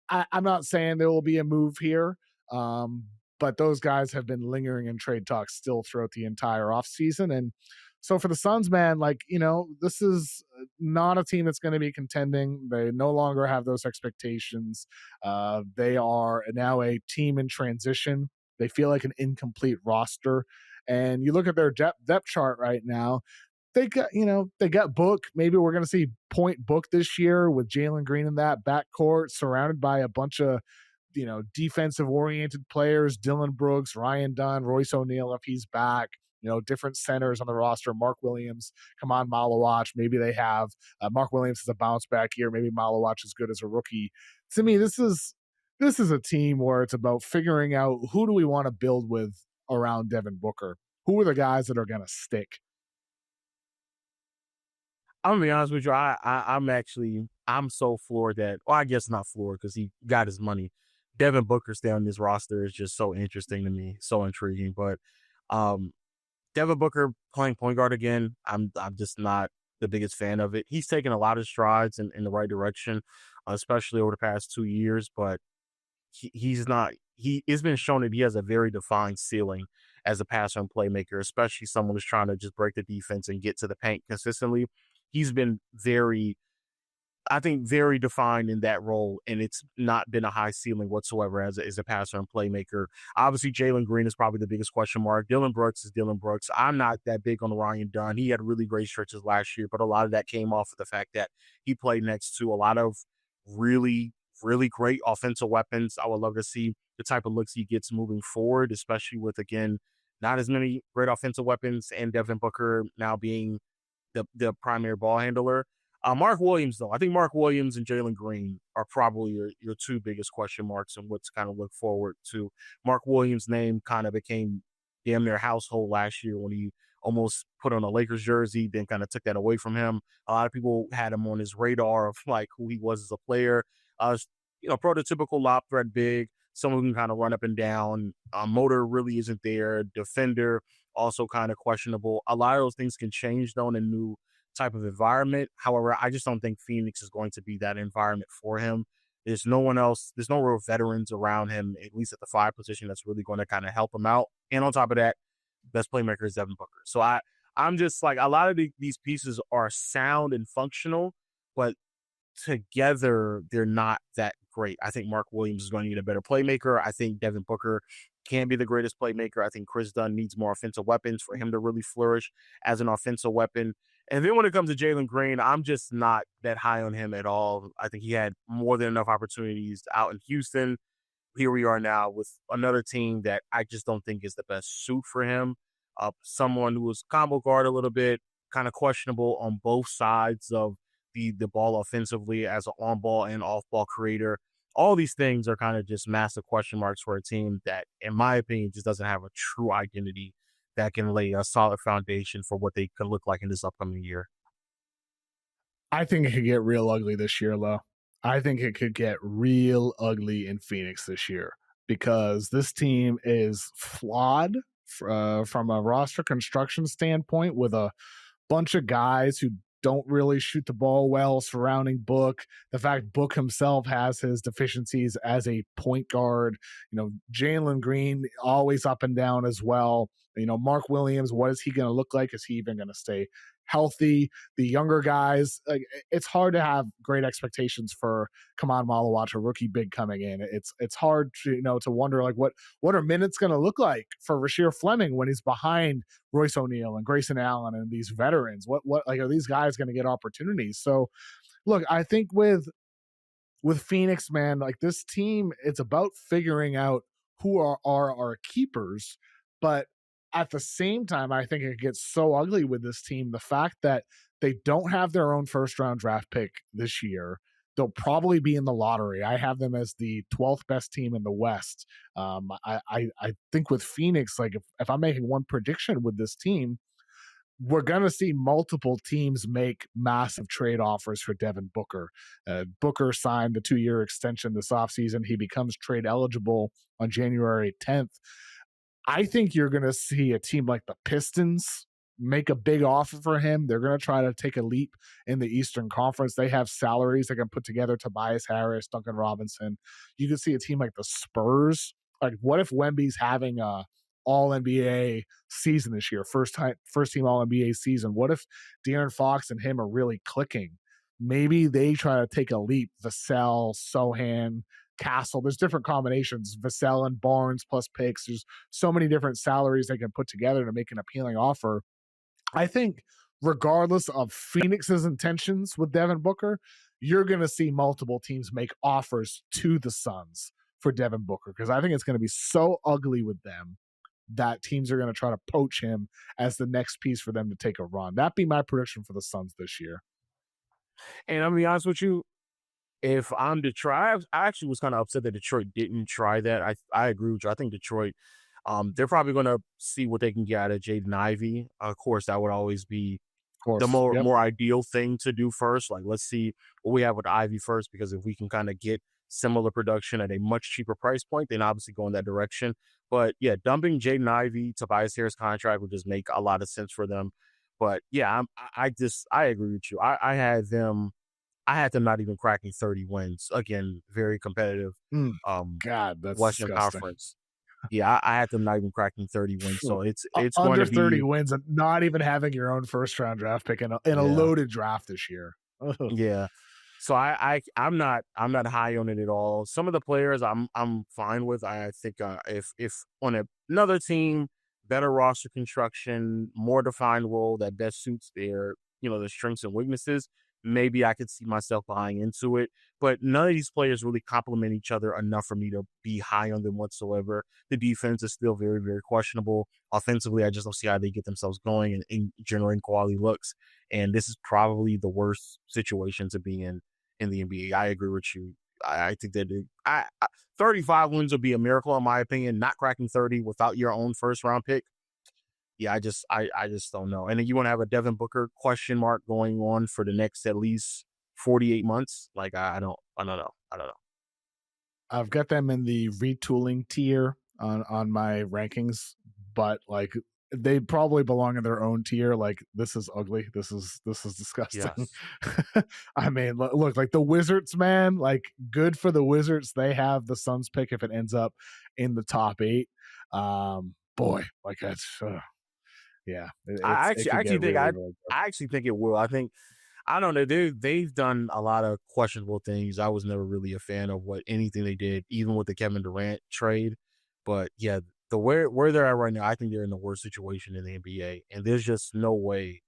I'm not saying there will be a move here, um, but those guys have been lingering in trade talks still throughout the entire offseason. And so for the Suns, man, this is not a team that's going to be contending. They no longer have those expectations. They are now a team in transition. They feel like an incomplete roster. And you look at their depth chart right now, they got Book. Maybe we're going to see point Book this year with Jalen Green in that backcourt, surrounded by a bunch of defensive oriented players, Dylan Brooks, Ryan Dunn, Royce O'Neal if he's back, different centers on the roster, Mark Williams, come on, Malawach. Maybe they have Mark Williams is a bounce back year. Maybe Malawach is good as a rookie. To me, this is a team where it's about figuring out who do we want to build with around Devin Booker. Who are the guys that are going to stick? I'm gonna be honest with you. I'm so floored that, well, I guess not floored because he got his money. Devin Booker staying on this roster is just so interesting to me, so intriguing. But um, Devin Booker playing point guard again, I'm just not the biggest fan of it. He's taken a lot of strides in the right direction, especially over the past 2 years. But he's not. It's been shown that he has a very defined ceiling as a passer and playmaker, especially someone who's trying to just break the defense and get to the paint consistently. He's been I think, very defined in that role, and it's not been a high ceiling whatsoever as a passer and playmaker. Obviously, Jalen Green is probably the biggest question mark. Dylan Brooks is Dylan Brooks. I'm not that big on Ryan Dunn. He had really great stretches last year, but a lot of that came off of the fact that he played next to a lot of really, really great offensive weapons. I would love to see the type of looks he gets moving forward, especially with, again, not as many great offensive weapons and Devin Booker now being the primary ball handler. Mark Williams, though, I think Mark Williams and Jalen Green are probably your two biggest question marks and what to kind of look forward to. Mark Williams' name kind of became damn near household last year when he almost put on a Lakers jersey, then kind of took that away from him. A lot of people had him on his radar of like who he was as a player. Prototypical lob threat big, someone who can kind of run up and down. Motor really isn't there. Defender also kind of questionable. A lot of those things can change though in a new type of environment. However, I just don't think Phoenix is going to be that environment for him. There's no one else, there's no real veterans around him, at least at the five position, that's really going to kind of help him out. And on top of that, best playmaker is Devin Booker. So I'm just like, a lot of these pieces are sound and functional, but together they're not that great. I think Mark Williams is going to need a better playmaker. I think Devin Booker can be the greatest playmaker. I think Chris Dunn needs more offensive weapons for him to really flourish as an offensive weapon. And then when it comes to Jalen Green, I'm just not that high on him at all. I think he had more than enough opportunities out in Houston. Here we are now with another team that I just don't think is the best suit for him. Someone who was combo guard a little bit, kind of questionable on both sides of the ball offensively as an on-ball and off-ball creator. All these things are kind of just massive question marks for a team that, in my opinion, just doesn't have a true identity that can lay a solid foundation for what they could look like in this upcoming year. I think it could get real ugly this year, though. I think it could get real ugly in Phoenix this year because this team is flawed from a roster construction standpoint with a bunch of guys who don't really shoot the ball well surrounding Book. The fact Book himself has his deficiencies as a point guard. Jalen Green always up and down as well. Mark Williams, what is he going to look like? Is he even going to stay healthy? The younger guys, like, it's hard to have great expectations for Kaman Malawach, a rookie big coming in. It's hard to wonder like what are minutes going to look like for Rasheer Fleming when he's behind Royce O'Neal and Grayson Allen and these veterans. What like are these guys going to get opportunities? So look, I think with Phoenix, man, like this team, it's about figuring out who are our keepers, but at the same time, I think it gets so ugly with this team. The fact that they don't have their own first round draft pick this year, they'll probably be in the lottery. I have them as the 12th best team in the West. I think with Phoenix, like if I'm making one prediction with this team, we're going to see multiple teams make massive trade offers for Devin Booker. Booker signed the 2-year extension this offseason. He becomes trade eligible on January 10th. I think you're going to see a team like the Pistons make a big offer for him. They're going to try to take a leap in the Eastern Conference. They have salaries they can put together. Tobias Harris, Duncan Robinson. You could see a team like the Spurs. Like, what if Wemby's having a all NBA season this year, first team all NBA season? What if De'Aaron Fox and him are really clicking? Maybe they try to take a leap. Vassell, Sohan, Castle. There's different combinations. Vassell and Barnes plus picks. There's so many different salaries they can put together to make an appealing offer. I think regardless of Phoenix's intentions with Devin Booker, you're going to see multiple teams make offers to the Suns for Devin Booker because I think it's going to be so ugly with them that teams are going to try to poach him as the next piece for them to take a run. That'd be my prediction for the Suns this year. And I'm gonna be honest with you, if I'm Detroit, I actually was kind of upset that Detroit didn't try that. I agree with you. I think Detroit, they're probably going to see what they can get out of Jaden Ivey. Of course, that would always be Of the course. more Yep. more ideal thing to do first. Like, let's see what we have with Ivy first, because if we can kind of get similar production at a much cheaper price point, then obviously go in that direction. But yeah, dumping Jaden Ivey, Tobias Harris contract would just make a lot of sense for them. But yeah, I agree with you. I had them not even cracking 30 wins. Again, very competitive Mm, um God, that's Western disgusting. Conference. Yeah, I had them not even cracking 30 wins. So it's going Under to 30 be wins and not even having your own first round draft pick in a yeah. loaded draft this year. Ugh. Yeah. So I'm not high on it at all. Some of the players I'm fine with. I think if on another team, better roster construction, more defined role that best suits their, their strengths and weaknesses, maybe I could see myself buying into it. But none of these players really complement each other enough for me to be high on them whatsoever. The defense is still very, very questionable. Offensively, I just don't see how they get themselves going and generating quality looks. And this is probably the worst situation to be in the NBA. I agree with you. I think that 35 wins would be a miracle in my opinion. Not cracking 30 without your own first round pick. Yeah, I just don't know. And then you want to have a Devin Booker question mark going on for the next at least 48 months. Like I don't know. I don't know. I've got them in the retooling tier on my rankings, but like they probably belong in their own tier. Like this is ugly. This is disgusting. Yes. I mean, look, like the Wizards, man. Like good for the Wizards. They have the Suns pick if it ends up in the top 8. Boy, like that's yeah, it I could actually get think really really good. I actually think it will. I think I don't know. They've done a lot of questionable things. I was never really a fan of what anything they did, even with the Kevin Durant trade. But yeah, where they're at right now, I think they're in the worst situation in the NBA. And there's just no way.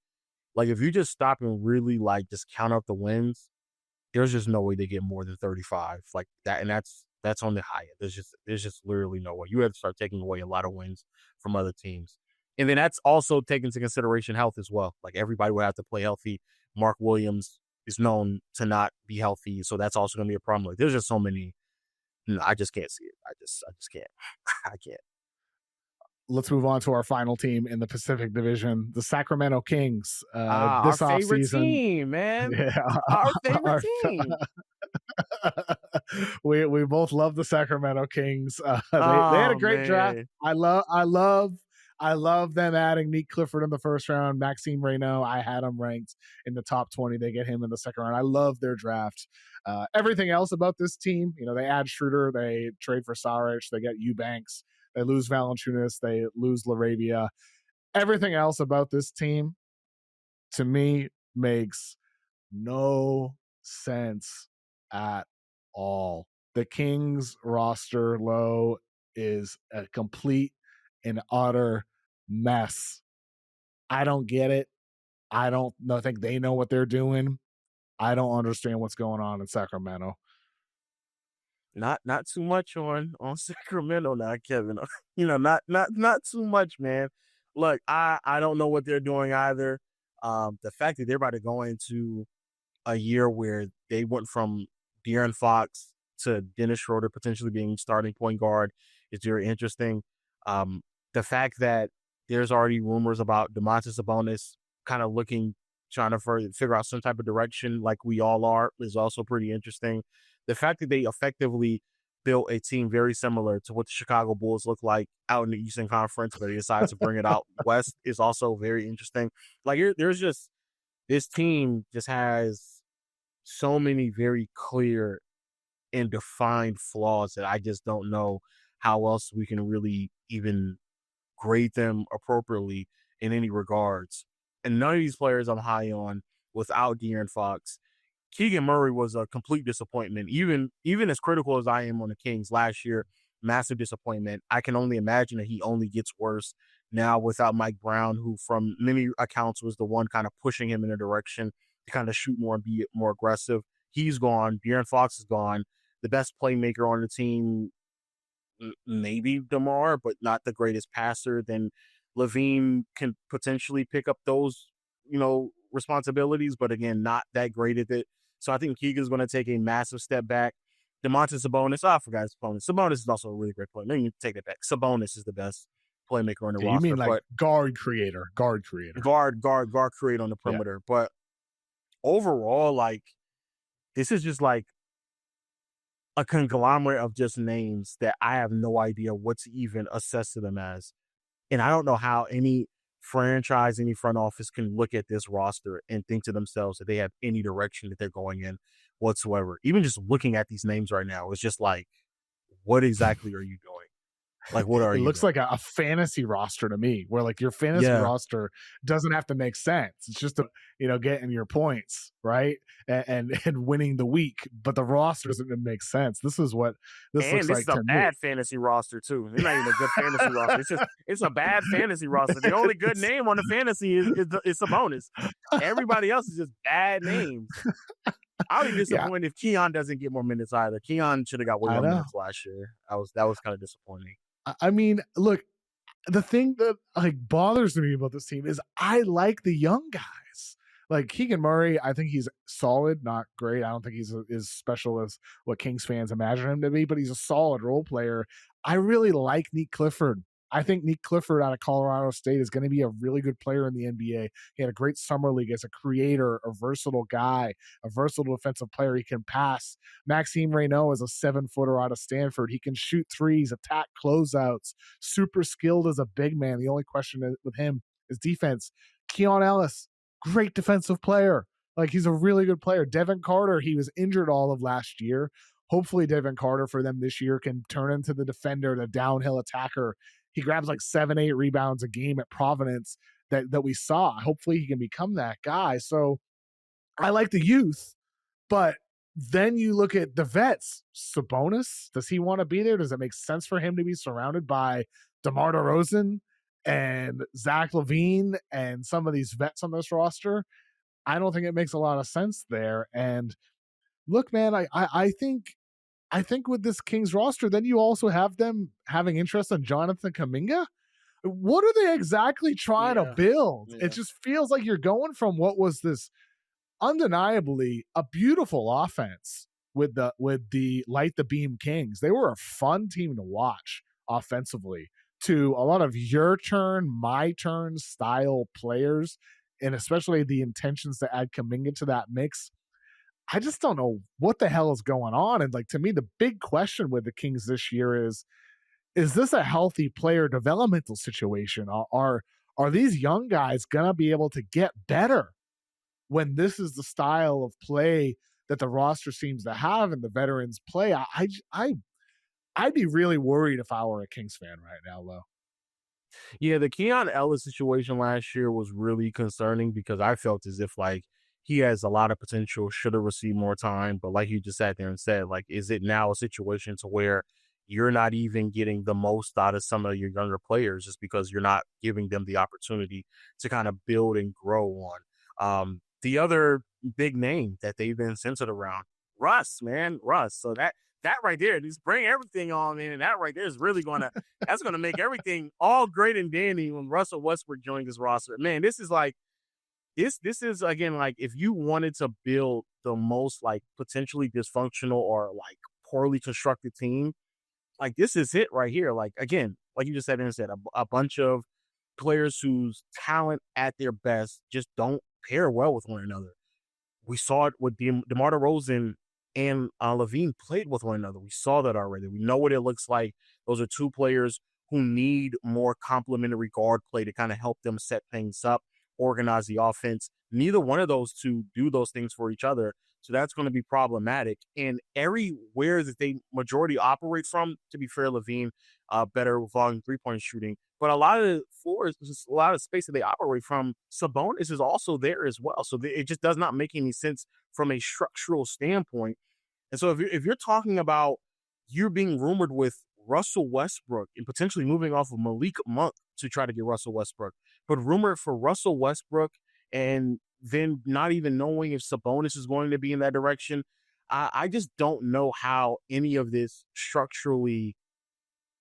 Like if you just stop and really like just count up the wins, there's just no way they get more than 35 like that. And that's on the high end. There's just literally no way. You have to start taking away a lot of wins from other teams. And then that's also taking into consideration health as well. Like everybody would have to play healthy. Mark Williams is known to not be healthy, so that's also going to be a problem. Like there's just so many. No, I just can't see it. I just can't. I can't. Let's move on to our final team in the Pacific Division, the Sacramento Kings. Our This favorite offseason, team, man. yeah, Our favorite our, team. we both love the Sacramento Kings. They had a Oh great draft. man. I love them adding Nick Clifford in the first round. Maxime Reynaud, I had him ranked in the top 20. They get him in the second round. I love their draft. Everything else about this team, they add Schroeder, they trade for Saric, they get Eubanks, they lose Valanciunas, they lose Laravia. Everything else about this team, to me, makes no sense at all. The Kings roster low is a complete and utter mess. I don't get it. I don't know, think they know what they're doing. I don't understand what's going on in Sacramento. Not too much on Sacramento now, Kevin. Not too much, man. Look, I don't know what they're doing either. The fact that they're about to go into a year where they went from De'Aaron Fox to Dennis Schroeder potentially being starting point guard is very interesting. Um, the fact that there's already rumors about Domantas Sabonis kind of trying to figure out some type of direction like we all are is also pretty interesting. The fact that they effectively built a team very similar to what the Chicago Bulls look like out in the Eastern Conference, but they decided to bring it out west is also very interesting. Like there's just this team just has so many very clear and defined flaws that I just don't know how else we can really even grade them appropriately in any regards. And none of these players I'm high on without De'Aaron Fox. Keegan Murray was a complete disappointment. Even as critical as I am on the Kings last year, massive disappointment. I can only imagine that he only gets worse now without Mike Brown, who from many accounts was the one kind of pushing him in a direction to kind of shoot more and be more aggressive. He's gone. De'Aaron Fox is gone. The best playmaker on the team, maybe DeMar, but not the greatest passer. Then Levine can potentially pick up those, responsibilities, but again, not that great at it. So I think Keegan's going to take a massive step back. Demontis Sabonis, I forgot his opponent. Sabonis is also a really great player. Maybe you take that back. Sabonis is the best playmaker on the You mean roster, like but guard creator. guard create on the Yeah. perimeter. But overall, like, this is just like a conglomerate of just names that I have no idea what to even assess to them as. And I don't know how any franchise, any front office can look at this roster and think to themselves that they have any direction that they're going in whatsoever. Even just looking at these names right now, it's just like, what exactly are you doing? Like, what are It you looks doing? like a fantasy roster to me, where like your fantasy Yeah. roster doesn't have to make sense. It's just getting your points right and winning the week, but the roster doesn't make sense. This is what this And looks this is like a to me. bad fantasy roster too. It's not even a good fantasy roster. It's a bad fantasy roster. The only good name on the fantasy is Sabonis. Everybody else is just bad names. I'll be Yeah, disappointed if Keon doesn't get more minutes either. Keon should have got way I more know. minutes last year. That was kind of disappointing. I mean, look, the thing that like bothers me about this team is I like the young guys. Like Keegan Murray, I think he's solid, not great. I don't think he's as special as what Kings fans imagine him to be, but he's a solid role player. I really like Nick Clifford. I think Nick Clifford out of Colorado State is going to be a really good player in the NBA. He had a great summer league as a creator, a versatile guy, a versatile defensive player. He can pass. Maxime Reynaud is a 7-footer out of Stanford. He can shoot threes, attack closeouts, super skilled as a big man. The only question with him is defense. Keon Ellis, great defensive player. Like he's a really good player. Devin Carter, he was injured all of last year. Hopefully Devin Carter for them this year can turn into the defender, the downhill attacker. He grabs like 7-8 rebounds a game at Providence that we saw. Hopefully he can become that guy. So I like the youth, but then you look at the vets. Sabonis, does he want to be there? Does it make sense for him to be surrounded by DeMar DeRozan and Zach LaVine and some of these vets on this roster? I don't think it makes a lot of sense there. And look, man, I think with this Kings roster, then you also have them having interest in Jonathan Kuminga. What are they exactly trying to Yeah. build? It Yeah. just feels like you're going from what was this undeniably a beautiful offense with the Light the Beam Kings. They were a fun team to watch offensively, to a lot of your turn, my turn style players, and especially the intentions to add Kuminga to that mix. I just don't know what the hell is going on. And like to me, the big question with the Kings this year is this a healthy player developmental situation? Are these young guys gonna be able to get better when this is the style of play that the roster seems to have and the veterans play? I'd be really worried if I were a Kings fan right now, Lo. Yeah, the Keon Ellis situation last year was really concerning because I felt as if like he has a lot of potential, should have received more time. But like you just sat there and said, like, is it now a situation to where you're not even getting the most out of some of your younger players just because you're not giving them the opportunity to kind of build and grow on? The other big name that they've been centered around, Russ, man, Russ. So that right there, just bring everything on in, and that right there is really that's gonna make everything all great and dandy when Russell Westbrook joins this roster. Man, this is like this is again like if you wanted to build the most like potentially dysfunctional or like poorly constructed team, like this is it right here. Like again, like you just said and said, a bunch of players whose talent at their best just don't pair well with one another. We saw it with DeMar DeRozan and Levine played with one another. We saw that already. We know what it looks like. Those are two players who need more complementary guard play to kind of help them set things up, organize the offense. Neither one of those two do those things for each other. So that's going to be problematic. And everywhere that they majority operate from, to be fair, Levine, better with volume 3-point shooting. But a lot of the floors, just a lot of space that they operate from, Sabonis is also there as well. So it just does not make any sense from a structural standpoint. And so if you're talking about you're being rumored with Russell Westbrook and potentially moving off of Malik Monk to try to get Russell Westbrook. But rumored for Russell Westbrook and then not even knowing if Sabonis is going to be in that direction. I just don't know how any of this structurally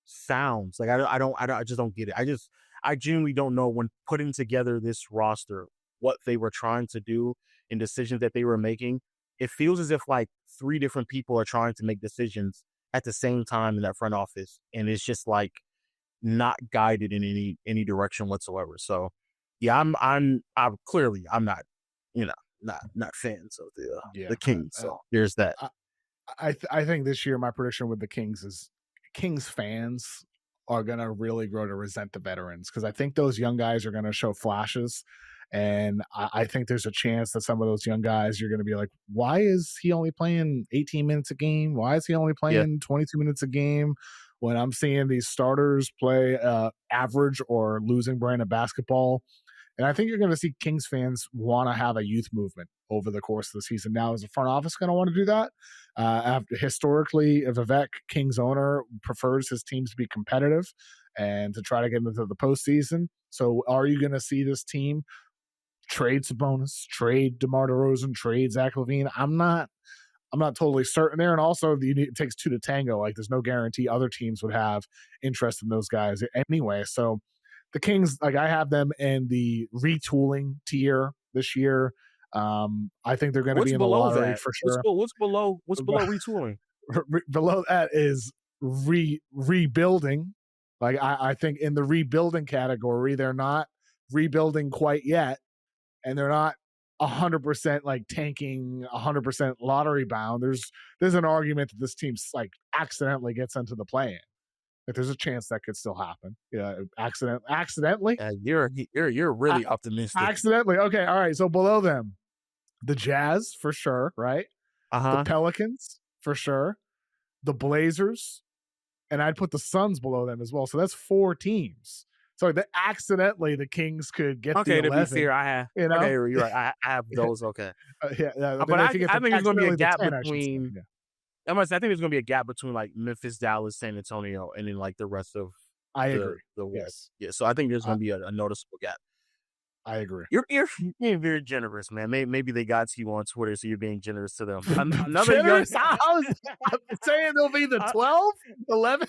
sounds. Like I just don't get it. I genuinely don't know when putting together this roster what they were trying to do and decisions that they were making. It feels as if like three different people are trying to make decisions at the same time in that front office, and it's just like not guided in any direction whatsoever. So yeah, I'm clearly I'm not, not fans of Yeah. the Kings. So there's that. I think this year my prediction with the Kings is Kings fans are gonna really grow to resent the veterans because I think those young guys are gonna show flashes. And I think there's a chance that some of those young guys, you're going to be like, why is he only playing 18 minutes a game? Why is he only Yeah. playing 22 minutes a game when I'm seeing these starters play average or losing brand of basketball? And I think you're going to see Kings fans want to have a youth movement over the course of the season. Now, is the front office going to want to do that? Historically, Vivek, Kings owner, prefers his teams to be competitive and to try to get into the postseason. So are you going to see this team trade Sabonis, trade DeMar DeRozan, trade Zach LaVine? I'm not totally certain there. And also, it takes two to tango. Like, there's no guarantee other teams would have interest in those guys anyway. So the Kings, like, I have them in the retooling tier this year. I think they're going to be in the lottery that? for sure. What's below retooling? Below that is rebuilding. Like, I think in the rebuilding category, they're not rebuilding quite yet. And they're not 100% like tanking 100% lottery bound. There's an argument that this team's like accidentally gets into the play-in. Like, there's a chance that could still happen. Yeah, accidentally. You're really optimistic. Accidentally. Okay, all right. So below them, the Jazz for sure, right? The Pelicans for sure, the Blazers, and I'd put the Suns below them as well. So that's 4 teams. So that accidentally the Kings could get the 11. To be fair, I have. Okay, you're right. I have those. Okay. But I think there's going to be a gap between. I think there's going to be a gap between like Memphis, Dallas, San Antonio, and then like the rest of agree. The West. Yes. Yeah. So I think there's going to be a noticeable gap. I agree. You're being very generous, man. Maybe they got you on Twitter, so you're being generous to them. Another generous? I'm saying they'll be the 12, 11.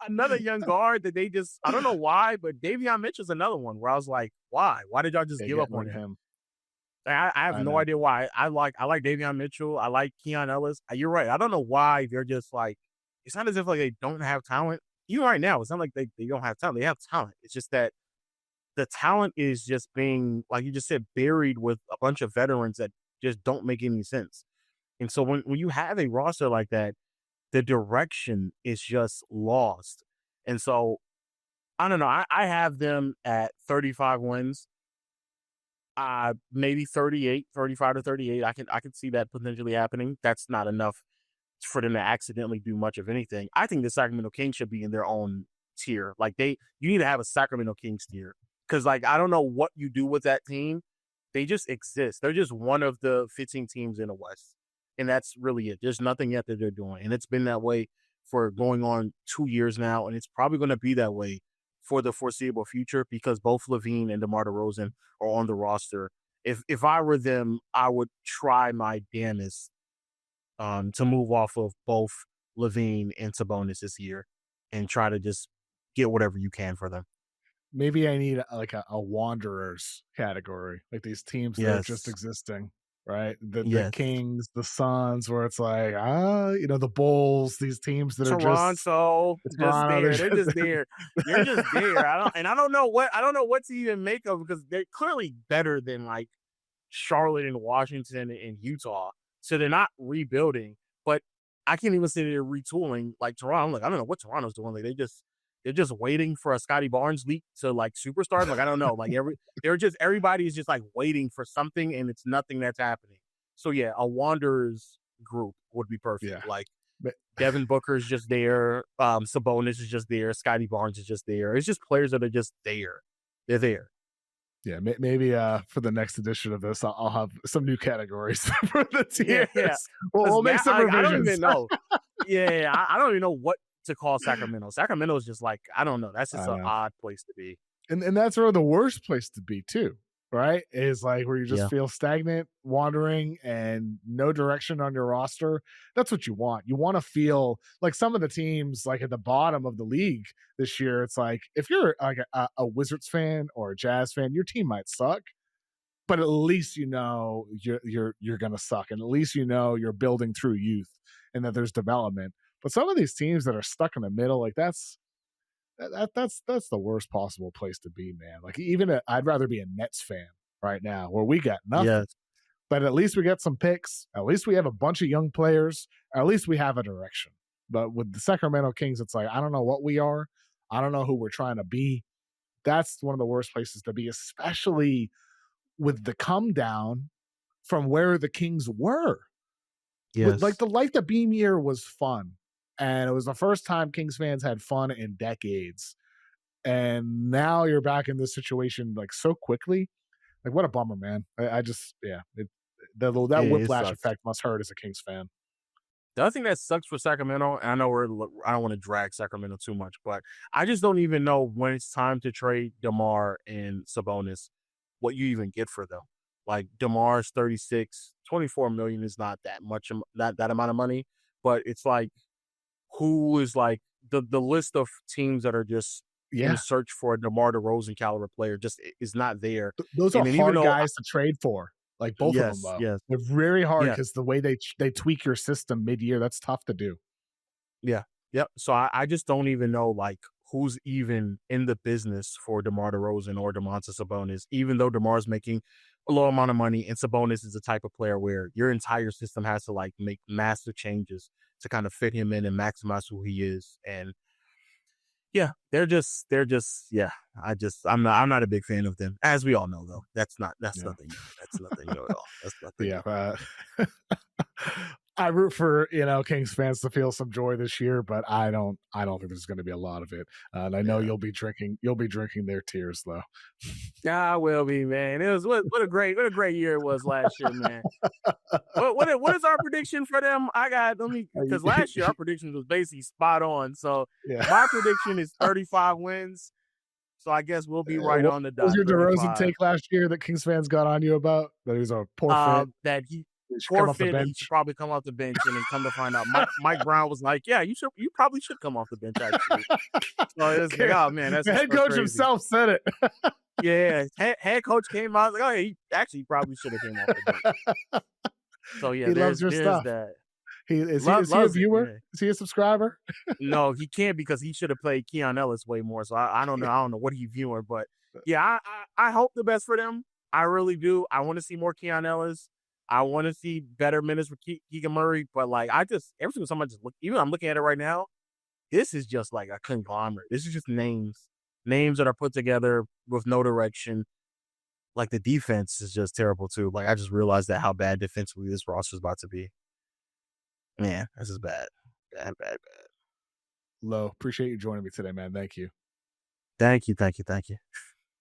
Another young guard that they just, I don't know why, but Davion Mitchell's another one where I was like, why? Why did y'all just give up on him? I have no idea why. I like Davion Mitchell. I like Keon Ellis. You're right. I don't know why they're just like, it's not as if like they don't have talent. Even right now, it's not like they don't have talent. They have talent. It's just that the talent is just being, like you just said, buried with a bunch of veterans that just don't make any sense. And so when you have a roster like that, the direction is just lost. And so, I don't know. I have them at 35 wins. Maybe 35 to 38. I can see that potentially happening. That's not enough for them to accidentally do much of anything. I think the Sacramento Kings should be in their own tier. Like you need to have a Sacramento Kings tier. Because, like, I don't know what you do with that team. They just exist. They're just one of the 15 teams in the West. And that's really it. There's nothing yet that they're doing. And it's been that way for going on 2 years now. And it's probably going to be that way for the foreseeable future because both LaVine and DeMar DeRozan are on the roster. If I were them, I would try my damnedest to move off of both LaVine and Sabonis this year and try to just get whatever you can for them. Maybe I need like a wanderers category, like these teams that are just existing, right? The Kings, the Suns, where it's like, the Bulls, these teams that are just there. They're just there. They're just there. I don't know what to even make of because they're clearly better than like Charlotte and Washington and Utah. So they're not rebuilding, but I can't even say they're retooling like Toronto. I'm like, I don't know what Toronto's doing. Like they're just waiting for a Scotty Barnes leak to like superstar. Like, I don't know. Like everybody is just like waiting for something and it's nothing that's happening. So yeah, a Wanderers group would be perfect. Yeah. Like Devin Booker's just there. Sabonis is just there. Scotty Barnes is just there. It's just players that are just there. They're there. Yeah, maybe for the next edition of this, I'll have some new categories for the tiers. Yeah. We'll make some revisions. I don't even know. I don't even know what to call Sacramento. Sacramento is just like, I don't know. That's just I an know. odd place to be. And that's really the worst place to be too, right? Is like where you just Yeah. feel stagnant, wandering, and no direction on your roster. That's what you want. You want to feel like some of the teams, like at the bottom of the league this year. It's like if you're like a Wizards fan or a Jazz fan, your team might suck, but at least you know you're gonna suck, and at least you know you're building through youth and that there's development. But some of these teams that are stuck in the middle, like that's the worst possible place to be, man. Like I'd rather be a Nets fan right now where we got nothing, Yes. but at least we get some picks. At least we have a bunch of young players. At least we have a direction. But with the Sacramento Kings, it's like I don't know what we are. I don't know who we're trying to be. That's one of the worst places to be, especially with the come down from where the Kings were. Like Yes. the Light the Beam year was fun. And it was the first time Kings fans had fun in decades. And now you're back in this situation like so quickly. Like what a bummer, man. I just that It whiplash sucks. effect must hurt as a Kings fan. The other thing that sucks for Sacramento, and I know I don't want to drag Sacramento too much, but I just don't even know when it's time to trade DeMar and Sabonis, what you even get for them. Like DeMar's 36, 24 million is not that much, that amount of money, but it's like who is like the list of teams that are just in Yeah. search for a DeMar DeRozan caliber player just is not there. Those are And then even hard though guys to trade for. Like both of them yes, though. yes, They're very hard yeah, because the way they tweak your system mid-year, that's tough to do. yeah, yep. So I just don't even know like who's even in the business for DeMar DeRozan or Domantas Sabonis, even though DeMar's making a low amount of money and Sabonis is the type of player where your entire system has to like make massive changes to kind of fit him in and maximize who he is. And yeah, they're just yeah. I'm not a big fan of them. As we all know though. That's Yeah. nothing new. That's nothing new at all. That's nothing Yeah. new. I root for Kings fans to feel some joy this year, but I don't think there's going to be a lot of it. And I know Yeah. you'll be drinking their tears though. Yeah, I will be, man. It was what a great year it was last year, man. What is our prediction for them? I got let me because last year our prediction was basically spot on. So Yeah. my prediction is 35 wins. So I guess we'll be right What on the was dot, your DeRozan 35. take last year that Kings fans got on you about? That he was a poor fit. That he He should come off the forfeit and he should bench. probably come off the bench, and then come to find out, Mike Brown was like, "Yeah, you probably should come off the bench actually." So it's like, oh man, that's The just head so coach crazy. himself said it. Yeah, head coach came out like, oh yeah, he actually probably should have came off the bench. So yeah, He loves your there's stuff. that. Is he a Loves it. viewer? Yeah. Is he a subscriber? No, he can't because he should have played Keon Ellis way more. So I don't know. I don't know what he's viewing, but yeah, I hope the best for them. I really do. I want to see more Keon Ellis. I want to see better minutes for Keegan Murray. But like, every single time I just look, even I'm looking at it right now, this is just like a conglomerate. This is just names that are put together with no direction. Like the defense is just terrible too. Like I just realized that how bad defensively this roster is about to be. Man, this is bad. Bad, bad, bad. Lo, appreciate you joining me today, man. Thank you. Thank you, thank you, thank you.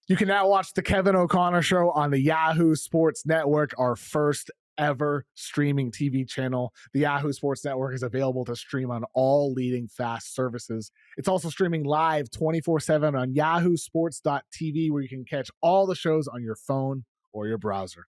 You can now watch the Kevin O'Connor Show on the Yahoo Sports Network, our first ever streaming TV channel. The Yahoo Sports Network is available to stream on all leading FAST services. It's also streaming live 24/7 on yahoosports.tv, where you can catch all the shows on your phone or your browser.